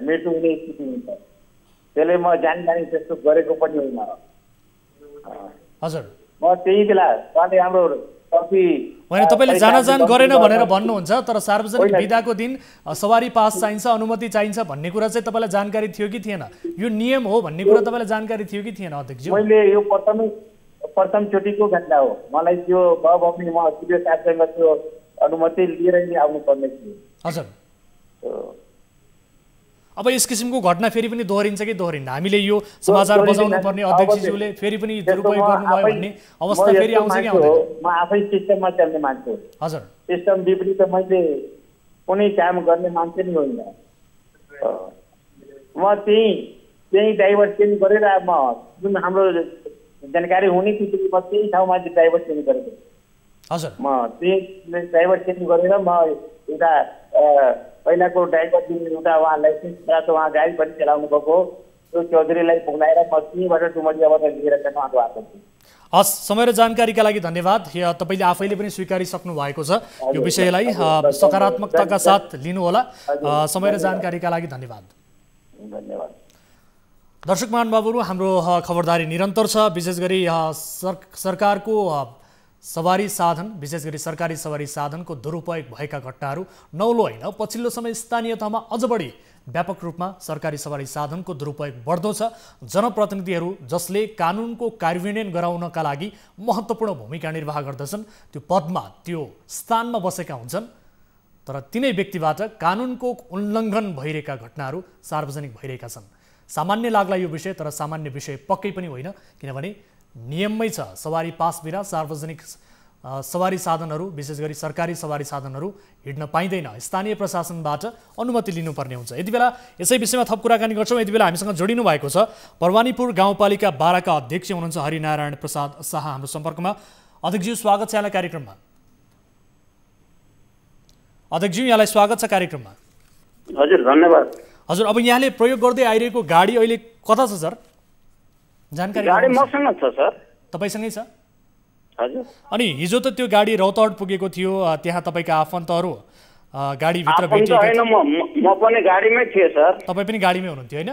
S8: मृत्यु हुने स्थिति हुन्छ। त्यसले म जानी त्यस्तो गरेको पनि होइन।
S1: हजुर,
S8: म त्यही बेला उहाँले हाम्रो
S1: होइन, तपाईँले जान गरेन भनेर भन्नुहुन्छ, तर सार्वजनिक बिदाको दिन सवारी पास चाहिन्छ, अनुमति चाहिन्छ भन्ने कुरा चाहिँ तपाईँलाई जानकारी थियो कि थिएन? यो नियम हो भन्ने कुरा तपाईँलाई जानकारी थियो कि थिएन अध्यक्ष?
S8: मैले यो प्रथमचोटिको घटना हो, मलाई त्यो पनि म सिधै साथसँग त्यो अनुमति लिएर नै आउनुपर्ने थियो।
S1: हजुर, अब यस किसिमको घटना फेरि पनि दोहोरिन्छ कि दोहोरिन्न? हामीले यो समाचार बजाउनु पर्ने अध्यक्षज्यूले फेरि पनि दुरुपयोग गर्नुभयो भन्ने अवस्था फेरि आउँछ कि आउँदैन?
S8: म आफै सिस्टममा चल्ने मान्छे हो।
S1: हजुर,
S8: सिस्टम विपरीत मैले कुनै काम गर्ने मान्छे नै होइन। म त्यही ड्राइभर चेन्ज गरेर म जुन हाम्रो जानकारी हुने थियो म त्यही ठाउँमा चाहिँ ड्राइभर चेन्ज गरेको।
S1: हजुर,
S8: म त्यही ड्राइभर चेन्ज गरेर म एउटा पहिलाको ड्राइभर जुन एउटा उहाँ लाइसेन्स प्राप्त उहाँ गाडी पनि चलाउनु भएको त्यो चौधरीलाई बोलाएर म त्यहीँबाट डुमरियाबाट लिएर चाहिँ आएको छु।
S1: हस्, समय र जानकारीका लागि धन्यवाद। तपाईँले आफैले पनि स्वीकारिसक्नु भएको छ यो विषयलाई, सकारात्मकताका साथ लिनुहोला। समय र जानकारीका लागि धन्यवाद।
S8: धन्यवाद।
S1: दर्शक महानुभावहरू, हाम्रो खबरदारी निरन्तर छ। विशेष गरी सरकारको सवारी साधन, विशेष गरी सरकारी सवारी साधनको दुरुपयोग भएका घटनाहरू नौलो होइन, पछिल्लो समय स्थानीय तहमा अझ बढी व्यापक रूपमा सरकारी सवारी साधनको दुरुपयोग बढ्दो छ। जनप्रतिनिधिहरू जसले कानुनको कार्यान्वयन गराउनका लागि महत्त्वपूर्ण भूमिका निर्वाह गर्दछन्, त्यो पदमा त्यो स्थानमा बसेका हुन्छन्, तर तिनै व्यक्तिबाट कानुनको उल्लङ्घन भइरहेका घटनाहरू सार्वजनिक भइरहेका छन्। सामान्य लाग्ला यो विषय, तर सामान्य विषय पक्कै पनि होइन, किनभने नियममै छ सवारी पास बिना सार्वजनिक सवारी साधनहरू, विशेष गरी सरकारी सवारी साधनहरू हिँड्न पाइँदैन। स्थानीय प्रशासनबाट अनुमति लिनुपर्ने हुन्छ। यति बेला यसै विषयमा थप कुराकानी गर्छौँ। यति बेला हामीसँग जोडिनु भएको छ परवानीपुर गाउँपालिका 12 का अध्यक्ष हुनुहुन्छ हरिनारायण प्रसाद शाह हाम्रो सम्पर्कमा। अध्यक्षज्यू, स्वागत छ यहाँलाई कार्यक्रममा। अध्यक्षज्यू, यहाँलाई स्वागत छ कार्यक्रममा।
S9: हजुर, धन्यवाद।
S1: हजुर, अब यहाँले प्रयोग गर्दै आइरहेको गाडी अहिले कता छ सर? जानकारी?
S9: गाडी मसँग छ सर।
S1: तपाईसँगै छ?
S9: हजुर।
S1: अनि हिजो त त्यो गाडी रौतहट पुगेको थियो, त्यहाँ तपाईँका आफन्तहरू गाडीभित्र भेटिएका
S9: थिए? म पनि गाडीमै थिएँ सर।
S1: तपाईँ पनि गाडीमै हुनुहुन्थ्यो होइन?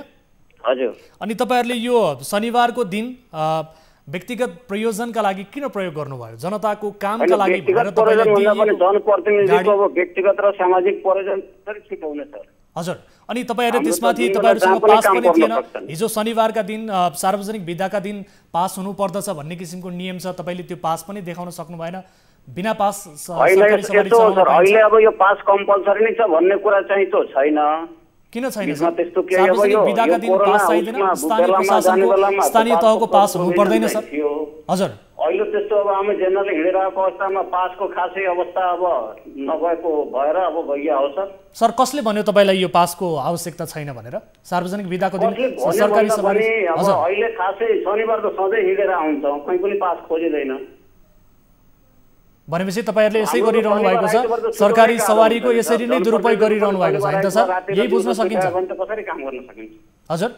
S9: हजुर।
S1: अनि तपाईँहरूले यो शनिबारको दिन व्यक्तिगत प्रयोजनका लागि किन प्रयोग गर्नुभयो? जनताको कामका लागि भनेर
S9: तपाईँले जनप्रतिनिधिको व्यक्तिगत र सामाजिक प्रयोजन कसरी छिटाउने सर?
S1: हजुर, अनि तपाईँहरूले त्यसमाथि तपाईँहरूसँग पास पनि थिएन। हिजो शनिबारका दिन सार्वजनिक बिदाका दिन पास हुनु पर्दछ भन्ने किसिमको नियम छ, तपाईँले त्यो पास पनि देखाउन सक्नु भएन। बिना पास
S9: अहिले अब यो पास कम्पल्सरी नै छ भन्ने कुरा चाहिँ त छैन।
S1: किन छैन? सार्वजनिक बिदाका दिन पास चाहिँदैन? स्थानीय प्रशासनको स्थानीय तहको पास हुनु पर्दैन सर? हजुर,
S9: अहिले त्यस्तो अब हामी जेनरली हिँडिरहेको अवस्थामा पासको खासै अवस्था अब नभएको भएर अब गइया हो सर।
S1: सर, कसले भन्यो तपाईँलाई यो पासको आवश्यकता छैन भनेर? सार्वजनिक बिदाको दिन सरकारी सवारी
S9: अहिले खासै शनिबार त सधैँ हिँडेर आउँछ, कहीँ पनि पास खोजिँदैन
S1: भनेपछि तपाईँहरूले यसै गरिरहनु भएको छ, सरकारी सवारीको यसरी नै दुरुपयोग गरिरहनु भएको छ होइन त सर? यही बुझ्न सकिन्छ?
S9: कसरी काम गर्न सकिन्छ?
S1: हजुर,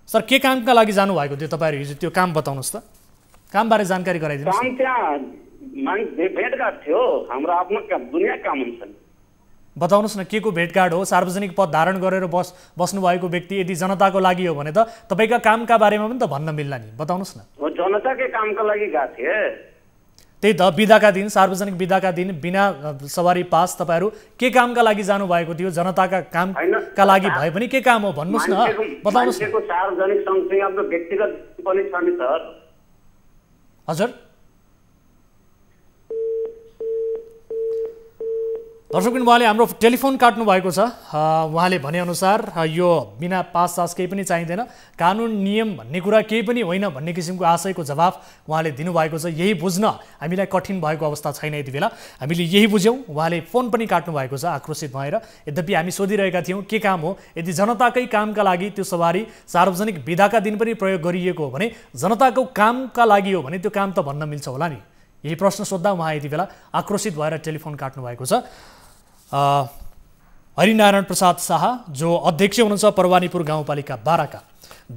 S1: सर के कामका लागि जानुभएको थियो तपाईँहरू हिजो त्यो काम बताउनुहोस् त कामबारे जानकारी गराइदिनुहोस्
S9: काम त्यहाँ भेटघाट थियो हाम्रो आफ्नो दुनियाँ काम हुन्छ
S1: बताउनुहोस् न के को भेटघाट हो सार्वजनिक पद धारण गरेर बस्नुभएको व्यक्ति यदि जनताको लागि हो भने त तपाईँका कामका बारेमा पनि त भन्न मिल्ला नि बताउनुहोस् न
S9: जनताकै कामका लागि गएको थिए
S1: त्यही त बिदाका दिन सार्वजनिक बिदाका दिन बिना सवारी पास तपाईँहरू के कामका लागि जानुभएको थियो जनताका कामका लागि भए पनि के काम हो भन्नुहोस् न बताउनुहोस् न
S9: सार्वजनिक सँगसँगै आफ्नो व्यक्तिगत पनि छ नि सर
S1: हजुर दर्शकबिन उहाँले हाम्रो टेलिफोन काट्नु भएको छ उहाँले भनेअनुसार यो बिना पास सास केही पनि चाहिँदैन कानुन नियम भन्ने कुरा केही पनि होइन भन्ने किसिमको आशयको जवाफ उहाँले दिनुभएको छ यही बुझ्न हामीलाई कठिन भएको अवस्था छैन यति बेला हामीले यही बुझ्यौँ उहाँले फोन पनि काट्नु भएको छ आक्रोशित भएर यद्यपि हामी सोधिरहेका थियौँ के काम हो यदि जनताकै कामका लागि त्यो सवारी सार्वजनिक बिदाका दिन पनि प्रयोग गरिएको हो भने जनताको कामका लागि हो भने त्यो काम त भन्न मिल्छ होला नि यही प्रश्न सोद्धा उहाँ यति बेला आक्रोशित भएर टेलिफोन काट्नु भएको छ हरिनारायण प्रसाद शाह जो अध्यक्ष हुनुहुन्छ परवानीपुर गाउँपालिका 12 का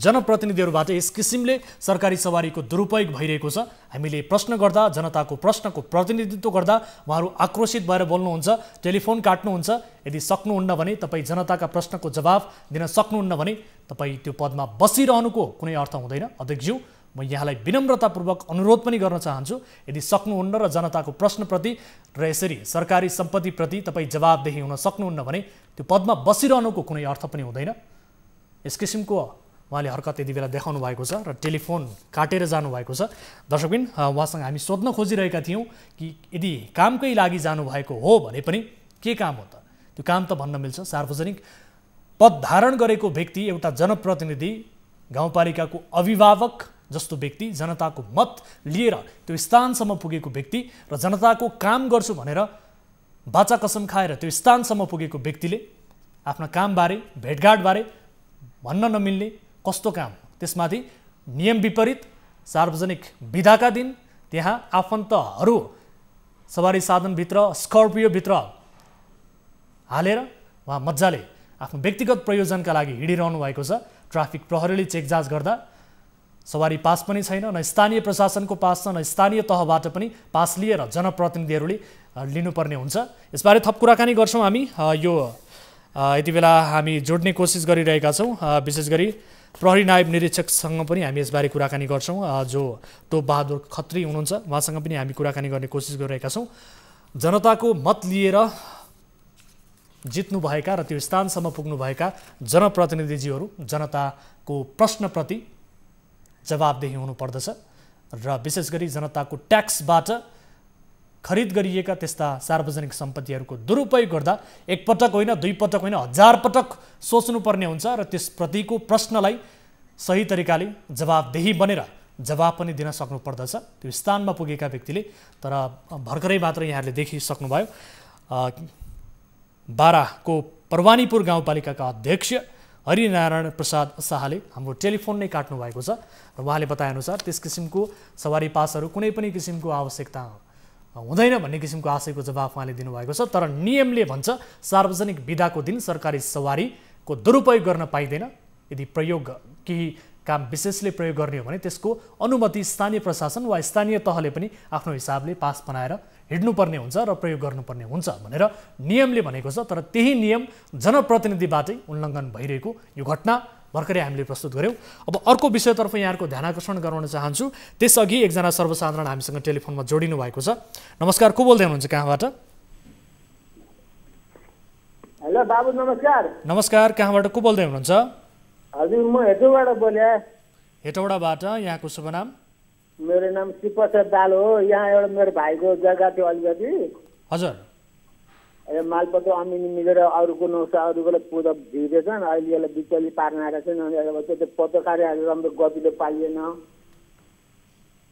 S1: जनप्रतिनिधिहरूबाट यस किसिमले सरकारी सवारीको दुरुपयोग भइरहेको छ हामीले प्रश्न गर्दा जनताको प्रश्नको प्रतिनिधित्व गर्दा उहाँहरू आक्रोशित भएर बोल्नुहुन्छ टेलिफोन काट्नुहुन्छ यदि सक्नुहुन्न भने तपाईँ जनताका प्रश्नको जवाफ दिन सक्नुहुन्न भने तपाईँ त्यो पदमा बसिरहनुको कुनै अर्थ हुँदैन अध्यक्षज्यू म यहाँलाई विनम्रतापूर्वक अनुरोध पनि गर्न चाहन्छु यदि सक्नुहुन्न र जनताको प्रश्नप्रति र यसरी सरकारी सम्पत्तिप्रति तपाईँ जवाबदेही हुन सक्नुहुन्न भने त्यो पदमा बसिरहनुको कुनै अर्थ पनि हुँदैन यस किसिमको उहाँले हरकत यति बेला देखाउनु भएको छ र टेलिफोन काटेर जानुभएको छ दर्शकबिन उहाँसँग हामी सोध्न खोजिरहेका थियौँ कि यदि कामकै लागि जानुभएको हो भने पनि के काम हो त त्यो काम त भन्न मिल्छ सार्वजनिक पद धारण गरेको व्यक्ति एउटा जनप्रतिनिधि गाउँपालिकाको अभिभावक जस्तो व्यक्ति जनताको मत लिएर त्यो स्थानसम्म पुगेको व्यक्ति र जनताको काम गर्छु भनेर बाचा कसम खाएर त्यो स्थानसम्म पुगेको व्यक्तिले आफ्ना कामबारे भेटघाटबारे भन्न नमिल्ने कस्तो काम त्यसमाथि नियम विपरीत सार्वजनिक बिदाका दिन त्यहाँ आफन्तहरू सवारी साधनभित्र स्कर्पियोभित्र हालेर उहाँ मजाले आफ्नो व्यक्तिगत प्रयोजनका लागि हिँडिरहनु भएको छ ट्राफिक प्रहरीले चेक जाँच गर्दा सवारी पास पनि छैन न स्थानीय प्रशासनको पास छ न स्थानीय तहबाट पनि पास लिएर जनप्रतिनिधिहरूले लिनुपर्ने हुन्छ यसबारे थप कुराकानी गर्छौँ हामी यो यति बेला हामी जोड्ने कोसिस गरिरहेका छौँ विशेष गरी प्रहरी नायब निरीक्षकसँग पनि हामी यसबारे कुराकानी गर्छौँ जो टोप बहादुर खत्री हुनुहुन्छ उहाँसँग पनि हामी कुराकानी गर्ने कोसिस गरिरहेका छौँ जनताको मत लिएर जित्नुभएका र त्यो स्थानसम्म पुग्नुभएका जनप्रतिनिधिजीहरू जनताको प्रश्नप्रति जवाबदेही हुनुपर्दछ र विशेष गरी जनताको ट्याक्सबाट खरिद गरिएका त्यस्ता सार्वजनिक सम्पत्तिहरूको दुरुपयोग गर्दा एकपटक होइन दुई पटक होइन 1000 पटक सोच्नुपर्ने हुन्छ र त्यसप्रतिको प्रश्नलाई सही तरिकाले जवाबदेही बनेर जवाब पनि दिन सक्नुपर्दछ त्यो स्थानमा पुगेका व्यक्तिले तर भर्खरै मात्र यहाँहरूले देखिसक्नुभयो 12 को परवानीपुर गाउँपालिकाका अध्यक्ष हरिनारायण प्रसाद शाहले हाम्रो टेलिफोन नै काट्नु भएको छ र उहाँले बताएअनुसार त्यस किसिमको सवारी पासहरू कुनै पनि किसिमको आवश्यकता हुँदैन भन्ने किसिमको आशयको जवाफ उहाँले दिनुभएको छ तर नियमले भन्छ सार्वजनिक बिदाको दिन सरकारी सवारीको दुरुपयोग गर्न पाइँदैन यदि प्रयोग केही काम विशेषले प्रयोग गर्ने हो भने त्यसको अनुमति स्थानीय प्रशासन वा स्थानीय तहले पनि आफ्नो हिसाबले पास बनाएर हिँड्नुपर्ने हुन्छ र प्रयोग गर्नुपर्ने हुन्छ भनेर नियमले भनेको छ तर त्यही नियम जनप्रतिनिधिबाटै उल्लङ्घन भइरहेको यो घटना भर्खरै हामीले प्रस्तुत गऱ्यौँ अब अर्को विषयतर्फ यहाँको ध्यानाकर्षण गराउन चाहन्छु त्यसअघि एकजना सर्वसाधारण हामीसँग टेलिफोनमा जोडिनु भएको छ नमस्कार को बोल्दै हुनुहुन्छ कहाँबाट
S10: हेलो बाबु नमस्कार
S1: नमस्कार कहाँबाट को बोल्दै हुनुहुन्छ
S10: हजुर म हेटौँबाट बोले
S1: हेटौँडाबाट यहाँको शुभ नाम
S10: मेरो नाम शिवप्रसाद दाल हो यहाँ एउटा मेरो भाइको जग्गा थियो अलिकति
S1: हजुर
S10: मालपत्र अमिनी मिलेर अरूको नौसा अरूकोलाई पूजा भिडेछन् अहिले यसलाई बिचली पार्न आएका छन् अनि त्यो पत्रकारहरू राम्रो गतिले पाइएन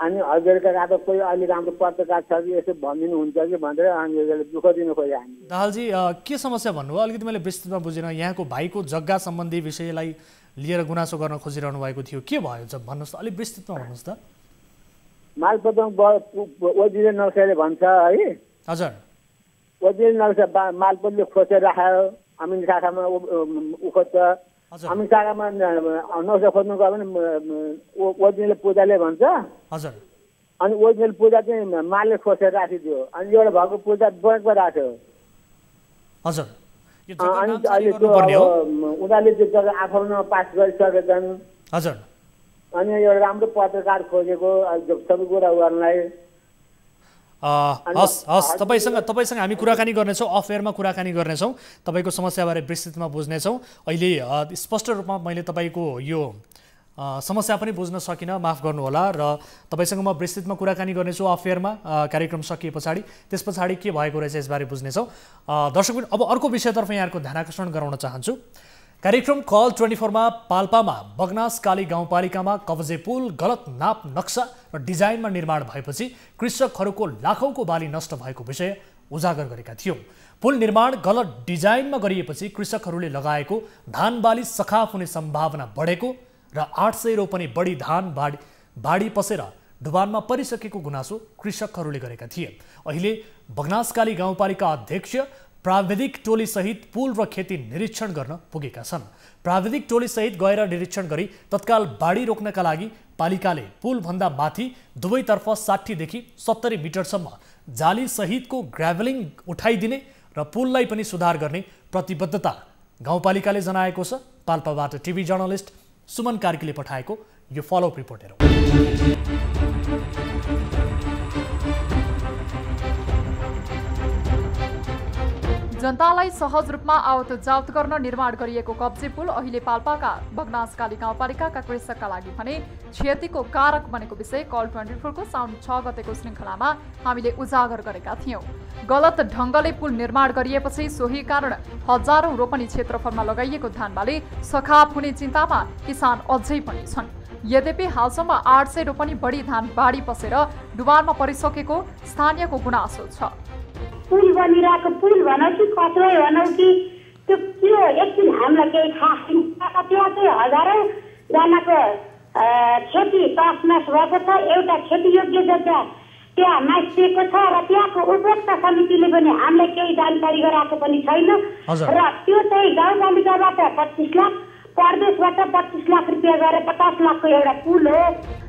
S10: अनि हजुरका रातो कोही अहिले राम्रो पत्रकार छ कि यसो भनिदिनुहुन्छ कि भनेर अनि यसलाई दुःख दिनु खोजे हामी
S1: दाहालजी के समस्या भन्नुभयो अलिकति मैले विस्तृतमा बुझिनँ यहाँको भाइको जग्गा सम्बन्धी विषयलाई लिएर गुनासो गर्न खोजिरहनु भएको थियो के भयो जब भन्नुहोस् त अलिक विस्तृतमा भन्नुहोस् त
S10: मालपत्र ओजिले नक्साले भन्छ है
S1: हजुर
S10: ओजिले नक्सा मालपत्रले खोसेर राख्यो अमिन शाखामा उखोज्छ हामी कागामा नौसा खोज्नु गयो भने ओरिजिनल पूजाले भन्छ
S1: हजुर
S10: अनि ओरिजिनल पूजा चाहिँ मालले खोसेर राखिदियो अनि एउटा भएको पूजा बैंकमा राख्यो
S1: हजुर
S10: अनि अहिले त्यो उनीहरूले त्यो जग्गा आफ्नो पास गरिसकेछन्
S1: हजुर
S10: अनि एउटा राम्रो पत्रकार खोजेको सबै कुरा गर्नलाई
S1: हस् हस् तपाईसँग हामी कुराकानी गर्नेछौँ अफ एयरमा कुराकानी गर्नेछौँ तपाईँको समस्याबारे विस्तृतमा बुझ्नेछौँ अहिले स्पष्ट रूपमा मैले तपाईँको यो समस्या पनि बुझ्न सकिनँ माफ गर्नुहोला र तपाईँसँग म विस्तृतमा कुराकानी गर्नेछु अफ एयरमा कार्यक्रम सकिए पछाडि त्यस पछाडि के भएको रहेछ यसबारे बुझ्नेछौँ दर्शक अब अर्को विषयतर्फ यहाँको ध्यान आकर्षण गराउन चाहन्छु कार्यक्रम कल 24 मा पाल्पामा बगनासकाली गाउँपालिकामा कब्जे पुल गलत नाप नक्सा र डिजाइनमा निर्माण भएपछि कृषकहरूको लाखौंको बाली नष्ट भएको विषय उजागर गरेका थियौं। पुल निर्माण गलत डिजाइनमा गरिएपछि कृषकहरूले लगाएको धान बाली सखाप हुने सम्भावना बढेको र 800 रोपनी बढी धान बाढी पसेर डुबानमा परिसकेको गुनासो कृषकहरूले गरेका थिए। अहिले बगनासकाली गाउँपालिका अध्यक्ष प्राविधिक टोली सहित पुल र खेती निरीक्षण गर्न पुगेका छन्। प्राविधिक टोली सहित गएर निरीक्षण गरी तत्काल बाढी रोक्नका लागि पालिकाले पुल भन्दा माथि दुवैतर्फ 60 देखि 70 मिटरसम्म जाली सहितको ग्राभलिङ उठाइदिने र पुललाई पनि सुधार गर्ने प्रतिबद्धता गाउँपालिकाले जनाएको छ। पाल्पाबाट टिभी जर्नलिस्ट सुमन कार्कीले पठाएको यो फलोअप रिपोर्ट हेरौँ।
S4: जनतालाई सहज रूपमा आवत जावत गर्न निर्माण गरिएको कब्जे पुल अहिले पाल्पाका बगनासकाली गाउँपालिकाका कृषकका लागि भने क्षतिको कारक बनेको विषय कल 24 को साउन 6 गतेको श्रृङ्खलामा हामीले उजागर गरेका थियौं। गलत ढङ्गले पुल निर्माण गरिएपछि सोही कारण हजारौं रोपनी क्षेत्रफलमा लगाइएको धानबाली सखाप हुने चिन्तामा किसान अझै पनि छन्। यद्यपि हालसम्म 800 रोपनी बढी धान बाढी पसेर डुबानमा परिसकेको स्थानीयको गुनासो छ।
S11: पुल बनिरहेको पुल भनौँ कि कचरो भनौँ कि त्यो के हो एकछिन हामीलाई केही थाहा छैन। त्यहाँ चाहिँ हजारौँ जनाको खेती तसनस भएको छ। एउटा खेतीयोग्य जग्गा त्यहाँ मासिएको छ र त्यहाँको उपभोक्ता समितिले पनि हामीलाई केही जानकारी गराएको पनि छैन र त्यो चाहिँ गाउँपालिकाबाट 25 लाख प्रदेशबाट 25 लाख रुपियाँ गरेर 50 लाखको एउटा पुल हो।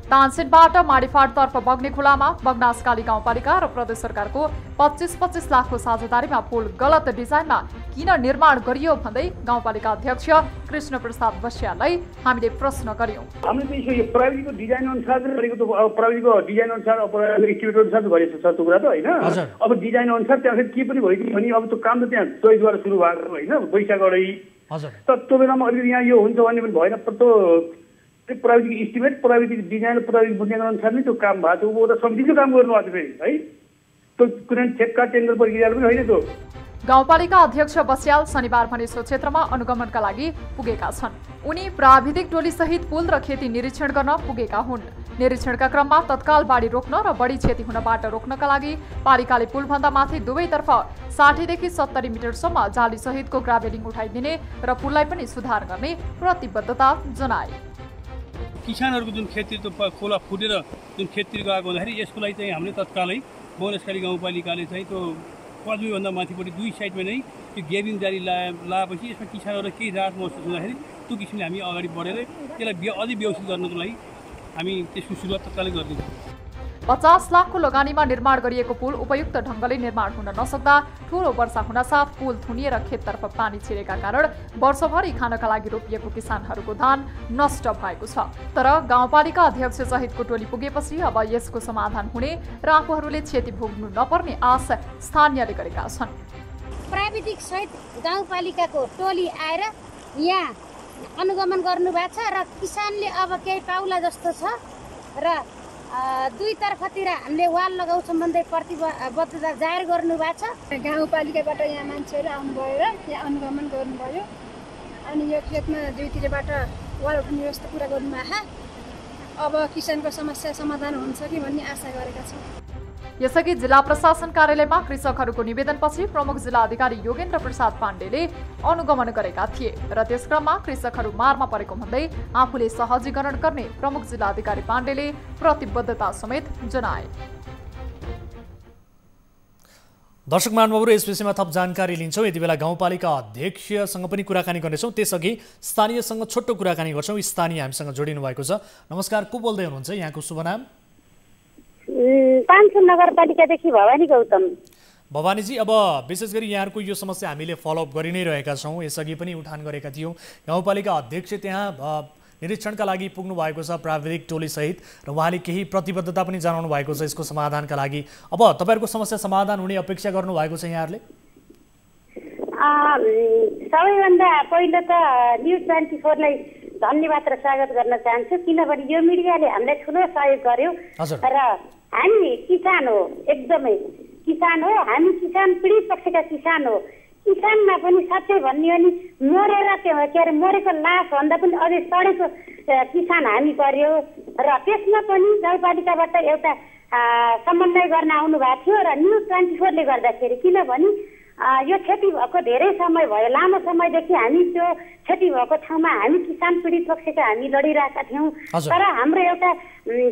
S4: तानसेनबाट माडीफाटतर्फ बग्ने खोलामा बगनासकाली गाउँपालिका र प्रदेश सरकारको 25-25 लाखको साझेदारीमा पुल गलत डिजाइनमा किन निर्माण गरियो भन्दै गाउँपालिका अध्यक्ष कृष्ण प्रसाद बस्याललाई हामीले प्रश्न गर्यौं।
S12: हामीले यो प्राविधिकको डिजाइन अनुसार गरेको त प्राविधिकको डिजाइन अनुसार एस्टिमेट अनुसार गरेको छ त्यो कुरा त हैन। अब डिजाइन अनुसार त्यहाँ के पनि भइदियो भने अब त्यो काम त त्यहाँ चोइसबाट सुरु भएको हैन बैशागडै हजुर त त्यो बेलामा अलिकति यहाँ यो हुन्छ भन्ने पनि भएन। त्यो प्राविधिक इस्टिमेट प्राविधिक डिजाइन प्राविधिक बुझ्ने अनुसार नै त्यो काम भएको थियो। त समितिले काम गर्नुभएको थियो फेरि है त्यो कुनै ठेक्का टेन्डर प्रक्रिया पनि होइन। त्यो
S4: गाउँपालिका अध्यक्ष बस्याल शनिबार भने सो क्षेत्रमा अनुगमनका लागि पुगेका छन्। उनी प्राविधिक टोली सहित पुल र खेती निरीक्षण गर्न पुगेका हुन्। निरीक्षणका क्रममा तत्काल बाढी रोक्न र बढी क्षति हुनबाट रोक्नका लागि पालिकाले पुलभन्दा माथि दुवैतर्फ 60 देखि 70 मिटरसम्म जाली सहितको ग्राभलिङ उठाइदिने र पुललाई पनि सुधार गर्ने प्रतिबद्धता जनाए।
S13: किसानहरूको जुन खेती त्यो खोला फुटेर जुन खेततिर गएको हुँदाखेरि यसको लागि चाहिँ हामीले तत्कालै बगनासकाली गाउँपालिकाले चाहिँ त्यो पदवीभन्दा माथिपट्टि दुई साइडमा नै त्यो ग्याबिङ जाली लाएपछि यसमा किसानहरूलाई केही राहत महसुस हुँदाखेरि त्यो किसिमले हामी अगाडि बढेर त्यसलाई अझै व्यवस्थित गर्नको लागि हामी त्यसको सुरुवात तत्कालै गरिदिन्छौँ।
S4: 50 लाखको लगानीमा निर्माण गरिएको पुल उपयुक्त ढङ्गले निर्माण हुन नसक्दा ठूलो वर्षा हुनसाथ पुल थुनिएर खेततर्फ पानी छिरेका कारण वर्षभरि खानका लागि रोपिएको किसानहरूको धान नष्ट भएको छ। तर गाउँपालिका अध्यक्ष सहितको टोली पुगेपछि अब यसको समाधान हुने र आफूहरूले क्षति भोग्नु नपर्ने आश स्थानीयले गरेका छन्।
S11: प्राविधिक सहित गाउँपालिकाको टोली आएर यहाँ अनुगमन गर्नुभएको छ र किसानले अब केही पाउला जस्तो छ र दुईतर्फतिर हामीले वाल लगाउँछौँ भन्दै प्रतिबद्धता जाहेर गर्नुभएको छ।
S14: गाउँपालिकाबाट यहाँ मान्छेहरू आउनुभयो र यहाँ अनुगमन गर्नुभयो अनि यो खेतमा दुईतिरबाट वाल उठाउने व्यवस्था पुरा गर्नुभएको। अब किसानको समस्या समाधान हुन्छ कि भन्ने आशा गरेका छौँ।
S4: यसअघि जिल्ला प्रशासन कार्यालयमा कृषकहरूको निवेदनपछि प्रमुख जिल्ला अधिकारी योगेन्द्र प्रसाद पाण्डेले अनुगमन गरेका थिए र त्यसक्रममा कृषकहरू मारमा परेको भन्दै आफूले सहजीकरण गर्ने प्रमुख जिल्ला अधिकारी पाण्डेले प्रतिबद्धता समेत जनाए।
S1: दर्शक महानुभावहरु यस विषयमा थप जानकारी लिन्छौँ। यति बेला गाउँपालिका अध्यक्षसँग पनि कुराकानी गर्नेछौँ। त्यसअघि स्थानीयसँग छोटो कुराकानी गर्छौँ। स्थानीय हामीसँग जोडिनु भएको छ। नमस्कार, को बोल्दै हुनुहुन्छ? यहाँको शुभ नाम?
S11: पाँचथर नगरपालिकादेखि भवानी गौतम।
S1: भवानीजी, अब विशेष गरी यहाँहरूको यो समस्या हामीले फलोअप गरि नै रहेका छौँ। यसअघि पनि उठान गरेका थियौँ। गाउँपालिका अध्यक्ष त्यहाँ निरीक्षणका लागि पुग्नु भएको छ प्राविधिक टोलीसहित, र उहाँले केही प्रतिबद्धता पनि जनाउनु भएको छ यसको समाधानका लागि। अब तपाईँहरूको समस्या समाधान हुने अपेक्षा गर्नु भएको छ यहाँहरूले?
S11: सबैभन्दा पहिलो त न्युज 24लाई धन्यवाद र स्वागत गर्न चाहन्छु, किनभने यो मिडियाले हामीलाई ठुलो सहयोग गर्यो। र हामी किसान हो, एकदमै किसान हो, हामी किसान पीडित पक्षका किसान हो। किसानमा पनि साँच्चै भन्ने हो नि मरेर के अरे मरेको लास भन्दा पनि अझै सडेको किसान हामी पर्यो। र त्यसमा पनि गाउँपालिकाबाट एउटा समन्वय गर्न आउनु भएको थियो र न्युज 24ले गर्दाखेरि, किनभने यो क्षति भएको धेरै समय भयो, लामो समयदेखि हामी त्यो क्षति भएको ठाउँमा हामी किसान पीडित पक्षका हामी लडिरहेका थियौँ। तर हाम्रो एउटा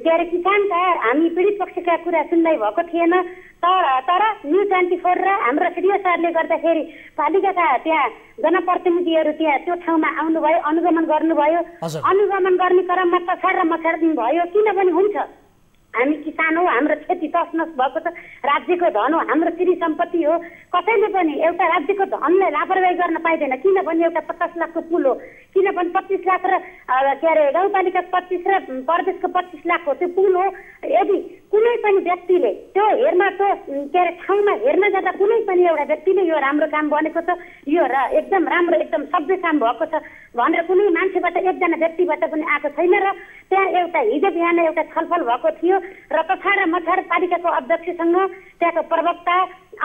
S11: के अरे किसानका हामी पीडित पक्षका कुरा सुन्दै भएको थिएन। तर न्युज 24 र हाम्रो सिडिओ सरले गर्दाखेरि पालिकाका त्यहाँ जनप्रतिनिधिहरू त्यहाँ त्यो ठाउँमा आउनुभयो, अनुगमन गर्नुभयो। अनुगमन गर्ने क्रममा तछाड र मछाड दिन भयो, किनभने हुन्छ हामी किसान हो, हाम्रो क्षति तसनस भएको छ, राज्यको धन हो, हाम्रो श्री सम्पत्ति हो। कसैले पनि एउटा राज्यको धनलाई लापरवाही गर्न पाइँदैन, किनभने एउटा 50 लाखको पुल हो, किनभने 25 लाख र के अरे गाउँपालिका 25 र प्रदेशको 25 लाख हो त्यो पुल हो। यदि कुनै पनि व्यक्तिले त्यो हेर्न त्यो के अरे ठाउँमा हेर्न जाँदा कुनै पनि एउटा व्यक्तिले यो राम्रो काम बनेको छ, यो एकदम राम्रो एकदम सभ्य काम भएको छ भनेर कुनै मान्छेबाट एकजना व्यक्तिबाट पनि आएको छैन। र त्यहाँ एउटा हिजो बिहान एउटा छलफल भएको थियो र तछाड र मछाड पालिकाको अध्यक्षसँग, त्यहाँको प्रवक्ता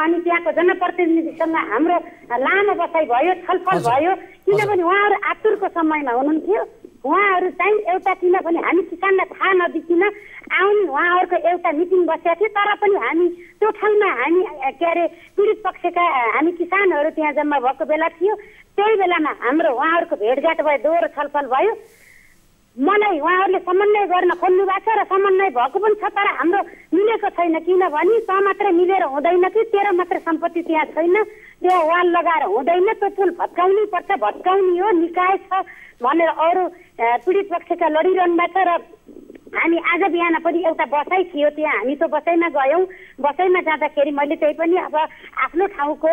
S11: अनि त्यहाँको जनप्रतिनिधिसँग हाम्रो लामो बसाइ भयो, छलफल भयो। किनभने उहाँहरू आतुरको समयमा हुनुहुन्थ्यो। उहाँहरू चाहिँ एउटा किनभने हामी किसानलाई थाहा नदिकिन आउने उहाँहरूको एउटा मिटिङ बसेका थियो, तर पनि हामी त्यो ठाउँमा हामी के अरे पीडित पक्षका हामी किसानहरू त्यहाँ जम्मा भएको बेला थियो। त्यही बेलामा हाम्रो उहाँहरूको भेटघाट भयो, दोहोरो छलफल भयो। मलाई उहाँहरूले समन्वय गर्न खोज्नु भएको छ र समन्वय भएको पनि छ, तर हाम्रो मिलेको छैन। किनभने त मात्रै मिलेर हुँदैन कि 13 मात्रै सम्पत्ति त्यहाँ छैन, त्यो वाल लगाएर हुँदैन। त्यो पुल भत्काउनै पर्छ, भत्काउने हो, निकाय छ भनेर अरू पीडित पक्षका लडिरहनु भएको छ। र हामी आज बिहान पनि एउटा बसाइ थियो त्यहाँ, हामी त्यो बसाइमा गयौँ। बसाइमा जाँदाखेरि मैले त्यही पनि अब आफ्नो ठाउँको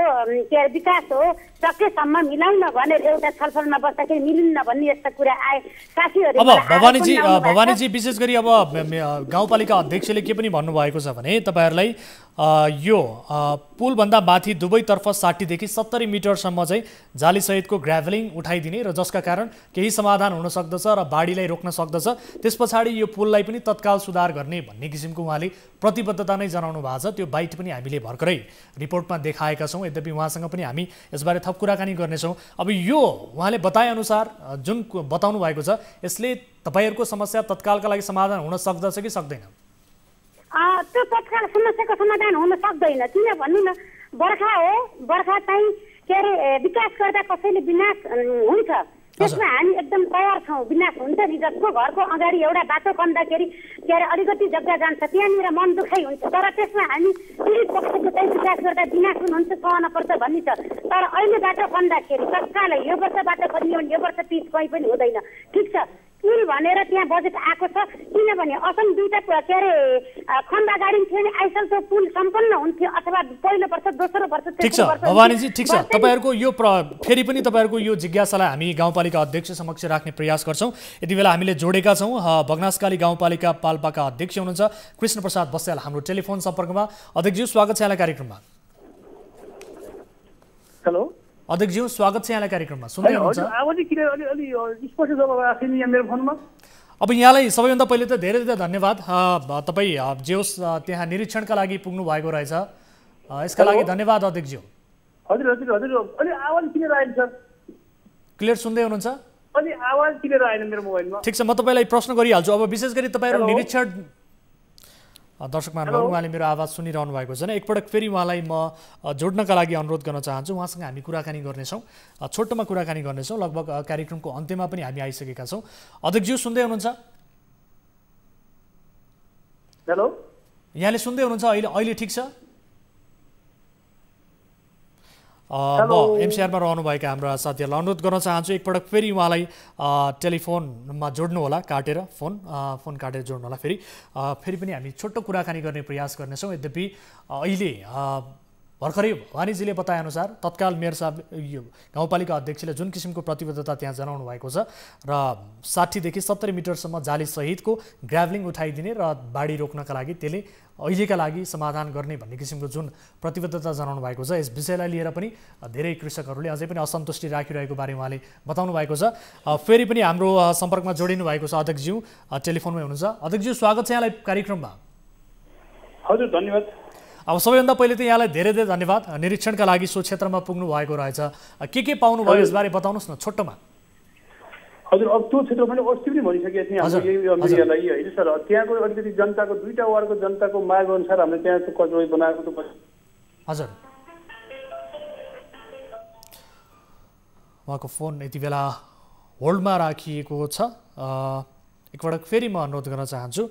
S11: के अरे विकास हो, सकेसम्म मिलाउन भनेर एउटा छलफलमा बस्दाखेरि मिलिन्न भन्ने यस्ता कुरा आए साथीहरू।
S1: अब भवानीजी विशेष गरी अब गाउँपालिका अध्यक्षले के पनि भन्नुभएको छ भने तपाईँहरूलाई यो पुलभन्दा माथि दुवैतर्फ 60 देखि 70 मिटरसम्म चाहिँ जालीसहितको ग्राभलिङ उठाइदिने र जसका कारण केही समाधान हुन सक्दछ र बाढीलाई रोक्न सक्दछ। त्यस पछाडि यो पुललाई पनि तत्काल सुधार गर्ने भन्ने किसिमको उहाँले प्रतिबद्धता नै जनाउनु भएको छ। त्यो बाइट पनि हामीले भर्खरै रिपोर्टमा देखाएका छौँ। यद्यपि उहाँसँग पनि हामी यसबारे थप कुराकानी गर्नेछौँ। अब यो उहाँले बताएअनुसार जुन बताउनु भएको छ यसले तपाईँहरूको समस्या तत्कालका लागि समाधान हुन सक्दछ कि सक्दैन?
S11: त्यो तत्काल समस्याको समाधान हुन सक्दैन। किन भन्नु न, बर्खा हो, बर्खा चाहिँ के अरे विकास गर्दा कसैले विनाश हुन्छ, त्यसमा हामी एकदम तयार छौँ। विनाश हुन्छ नि, जसको घरको अगाडि एउटा बाटो खन्दाखेरि के अरे अलिकति जग्गा जान्छ, त्यहाँनिर मन दुखाइ हुन्छ। तर त्यसमा हामी पीडित पक्षको चाहिँ विकास गर्दा विनाश हुनुहुन्छ, सहन पर्छ भन्ने छ। तर अहिले बाटो खन्दाखेरि तत्कालै यो वर्ष बाटो खनियो भने यो वर्ष पिच कहीँ पनि हुँदैन। ठिक छ, पुल भनेर त्यहाँ बजेट आएको छ, किनभने असम दुईटा के अरे खन्दा गाडी थियो भने आइसल त्यो पुल सम्पन्न हुन्थ्यो, अथवा पहिलो वर्ष दोस्रो वर्ष
S1: ठिक छ भवानीजी, ठिक छ। तपाईँहरूको यो फेरि पनि तपाईँहरूको यो जिज्ञासालाई हामी गाउँपालिका अध्यक्ष समक्ष राख्ने प्रयास गर्छौँ। यति बेला हामीले जोडेका छौँ बगनासकाली गाउँपालिका पाल्पाका अध्यक्ष हुनुहुन्छ कृष्ण प्रसाद बस्याल हाम्रो टेलिफोन सम्पर्कमा। अध्यक्षज्यू स्वागत छ यहाँलाई कार्यक्रममा।
S12: हेलो
S1: अध्यक्षज्यू स्वागत छ यहाँलाई कार्यक्रममा। सुन्दै हुनुहुन्छ? अब यहाँलाई सबैभन्दा पहिले त धेरै धेरै धन्यवाद। तपाईँ जे होस् त्यहाँ निरीक्षणका लागि पुग्नु भएको रहेछ, यसका लागि धन्यवाद अध्यक्षज्यू।
S12: हजुर हजुर हजुर अलि आवाज क्लियर आएन सर।
S1: क्लियर सुन्दै हुनुहुन्छ?
S12: अलि आवाज क्लियर आएन मेरो मोबाइलमा।
S1: ठिक छ, म तपाईँलाई प्रश्न गरिहाल्छु। अब विशेष गरी तपाईँहरू निरीक्षण दर्शक महानुभाव उहाँले मेरो आवाज सुनिरहनु भएको छैन, एकपटक फेरि उहाँलाई म जोड्नका लागि अनुरोध गर्न चाहन्छु। उहाँसँग हामी कुराकानी गर्नेछौँ, छोटोमा कुराकानी गर्नेछौँ। लगभग कार्यक्रमको अन्त्यमा पनि हामी आइसकेका छौँ। अध्यक्षज्यू सुन्दै हुनुहुन्छ?
S12: हेलो,
S1: यहाँले सुन्दै हुनुहुन्छ? अहिले ठिक छ? म एमसीआरमा रहनुभएका हाम्रा साथीहरूलाई अनुरोध गर्न चाहन्छु एकपटक फेरि उहाँलाई टेलिफोनमा जोड्नु होला, काटेर फोन काटेर जोड्नु होला। फेरि पनि हामी छोटो कुराकानी गर्ने प्रयास गर्नेछौँ। यद्यपि अहिले भर्खरै भवानीजीले बताएअनुसार तत्काल मेयर साहब यो गाउँपालिका अध्यक्षले जुन किसिमको प्रतिबद्धता त्यहाँ जनाउनु भएको छ र 60 देखि 70 मिटरसम्म जाली सहितको ग्राभलिङ उठाइदिने र बाढी रोक्नका लागि त्यसले अहिलेका लागि समाधान गर्ने भन्ने किसिमको जुन प्रतिबद्धता जनाउनु भएको छ, यस विषयलाई लिएर पनि धेरै कृषकहरूले अझै पनि असन्तुष्टि राखिरहेको बारे उहाँले बताउनु भएको छ। फेरि पनि हाम्रो सम्पर्कमा जोडिनु भएको छ अध्यक्षज्यू, टेलिफोनमै हुनुहुन्छ। अध्यक्षज्यू, स्वागत छ यहाँलाई कार्यक्रममा।
S12: हजुर, धन्यवाद।
S1: अब सबैभन्दा पहिले त यहाँलाई धेरै धेरै धन्यवाद, निरीक्षणका लागि सो क्षेत्रमा पुग्नु भएको रहेछ। के पाउनुभयो यसबारे बताउनुहोस् न छोटोमा।
S12: हजुर, अब त्यो क्षेत्र मैले अस्ति पनि भनिसकेको थिएँ हाम्रो यही मिडियालाई होइन सर, त्यहाँको अलिकति जनताको 2टा वार्डको जनताको माग अनुसार हामीले त्यहाँ कचौडी बनाएको त।
S1: हजुर, उहाँको फोन यति बेला होल्डमा राखिएको छ। एकपटक फेरि म अनुरोध गर्न चाहन्छु,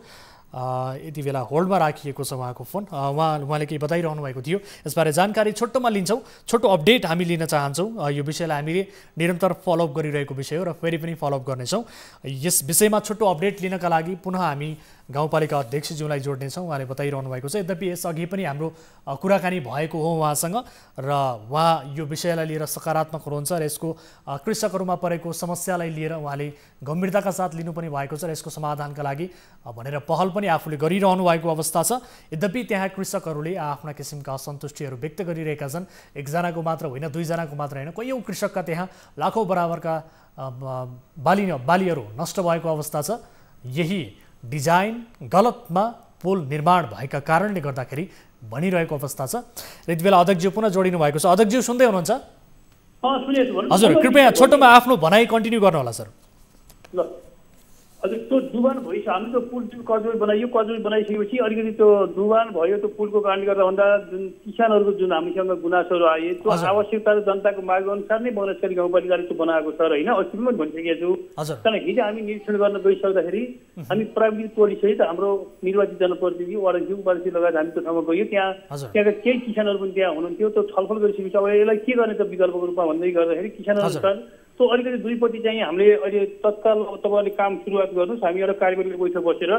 S1: यति बेला होल्डमा राखिएको छ उहाँको फोन। उहाँले केही बताइरहनु भएको थियो, यसबारे जानकारी छोटोमा लिन्छौँ, छोटो अपडेट हामी लिन चाहन्छौँ। यो विषयलाई हामीले निरन्तर फलोअप गरिरहेको विषय हो र फेरि पनि फलोअप गर्नेछौँ। यस विषयमा छोटो अपडेट लिनका लागि पुनः हामी गाउँपालिका अध्यक्षज्यूलाई जोड्नेछौँ। उहाँले बताइरहनु भएको छ। यद्यपि यसअघि पनि हाम्रो कुराकानी भएको हो उहाँसँग र उहाँ यो विषयलाई लिएर सकारात्मक हुनुहुन्छ र यसको कृषकहरूमा परेको समस्यालाई लिएर उहाँले गम्भीरताका साथ लिनु पनि भएको छ र यसको समाधानका लागि भनेर पहल पनि आफूले गरिरहनु भएको अवस्था छ। यद्यपि त्यहाँ कृषकहरूले आफ्ना किसिमका असन्तुष्टिहरू व्यक्त गरिरहेका छन्। एकजनाको मात्र होइन, 2जनाको मात्र होइन, कयौँ कृषकका त्यहाँ लाखौँ बराबरका बालीहरू नष्ट भएको अवस्था छ। यही डिजाइन गलतमा पुल निर्माण भएका कारणले गर्दाखेरि भनिरहेको अवस्था छ। यति बेला अध्यक्षज्यू पुनः जोडिनु भएको छ। अध्यक्षज्यू सुन्दै हुनुहुन्छ? हजुर, कृपया छोटोमा आफ्नो भनाइ कन्टिन्यू गर्नु होला सर।
S12: ल हजुर, त्यो डुबान भइसक्यो, हामीले त्यो पुल कचौडी बनाइयो, कचौडी बनाइसकेपछि अलिकति त्यो डुबान भयो, त्यो पुलको कारणले गर्दा भन्दा जुन किसानहरूको जुन हामीसँग गुनासोहरू आए त्यो आवश्यकता र जनताको माग अनुसार नै बनस्कारी गाउँपालिकाले त्यो बनाएको छ होइन। अस्ति पनि भनिसकेको छु। कारण हिजो हामी निरीक्षण गर्न गइसक्दाखेरि हामी प्राविधिक टोलीसहित हाम्रो निर्वाचित जनप्रतिनिधि वार्डज्यू उपाध्यक्ष लगायत हामी त्यो ठाउँमा गयो। त्यहाँका केही किसानहरू पनि त्यहाँ हुनुहुन्थ्यो। त्यो छलफल गरिसकेपछि अब यसलाई के गर्ने त विकल्पको रूपमा भन्दै गर्दाखेरि किसानहरू त्यो अलिकति दुईपट्टि चाहिँ हामीले अहिले तत्काल तपाईँले काम सुरुवात गर्नुहोस्, हामी एउटा कार्यकारिणी बैठक बसेर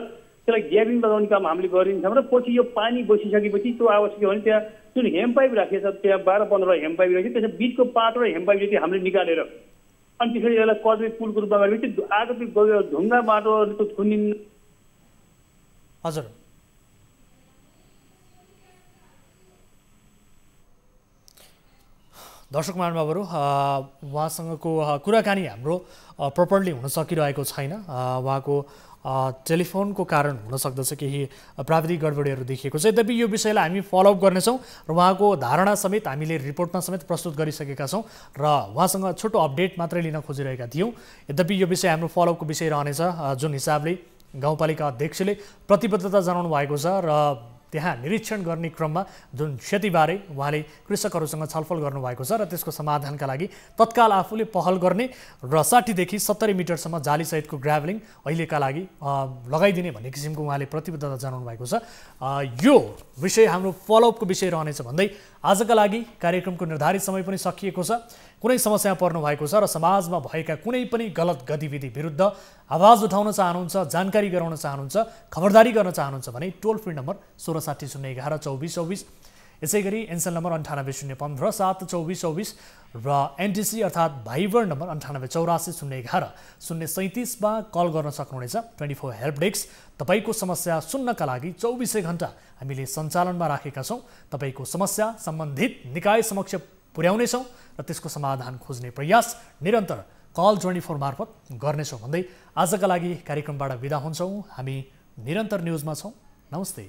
S12: त्यसलाई ग्याबिङ लगाउने काम हामीले गरिदिन्छौँ र पछि यो पानी बसिसकेपछि त्यो आवश्यक हो भने त्यहाँ जुन हेम पाइप राखेको छ त्यहाँ 12-15 हेम पाइप राखेको त्यसमा बिचको पाटो र हेम पाइप जति हामीले निकालेर अनि त्यसरी यसलाई कचौडी पुलको रूपमा गरेपछि आगो त्यो ढुङ्गा माटोले त्यो थुनिन्।
S1: हजुर, दर्शक महानुभावहरू, उहाँसँगको कुराकानी हाम्रो प्रपरली हुन सकिरहेको छैन। उहाँको टेलिफोनको कारण हुन सक्दछ केही प्राविधिक गडबडीहरू देखिएको छ। यद्यपि यो विषयलाई हामी फलोअप गर्नेछौँ र उहाँको धारणा समेत हामीले रिपोर्टमा समेत प्रस्तुत गरिसकेका छौँ र उहाँसँग छोटो अपडेट मात्रै लिन खोजिरहेका थियौँ। यद्यपि यो विषय हाम्रो फलोअपको विषय रहनेछ। जुन हिसाबले गाउँपालिका अध्यक्षले प्रतिबद्धता जनाउनु भएको छ र त्यहाँ निरीक्षण गर्ने क्रममा जुन क्षतिबारे उहाँले कृषकहरूसँग छलफल गर्नुभएको छ र त्यसको समाधानका लागि तत्काल आफूले पहल गर्ने र 60 देखि 70 मिटरसम्म जालीसहितको ग्राभलिङ अहिलेका लागि लगाइदिने भन्ने किसिमको उहाँले प्रतिबद्धता जनाउनु भएको छ। यो विषय हाम्रो फलोअपको विषय रहनेछ भन्दै आजका लागि कार्यक्रमको निर्धारित समय पनि सकिएको छ। कुनै समस्या पर्नु भएको छ र समाजमा भएका कुनै पनि गलत गतिविधि विरुद्ध आवाज उठाउन चाहनुहुन्छ, जानकारी गराउन चाहनुहुन्छ, खबरदारी गर्न चाहनुहुन्छ भने टोल फ्री नम्बर 1660 011 2424, यसै गरी एनसेल नम्बर 98 015 72424 र एनटिसी अर्थात् भाइबर नम्बर 98 84 011 037 मा कल गर्न सक्नुहुनेछ। 24 हेल्प डेस्क तपाईको समस्या सुन्नका लागि 24 घण्टा हामीले सञ्चालनमा राखेका छौँ। तपाईको समस्या सम्बन्धित निकाय समक्ष पुर्याउनेछौँ र त्यसको समाधान खोज्ने प्रयास निरन्तर कल 24 मार्फत गर्नेछौँ भन्दै आजका लागि कार्यक्रमबाट बिदा हुन्छौँ। हामी निरन्तर न्युजमा छौँ। नमस्ते।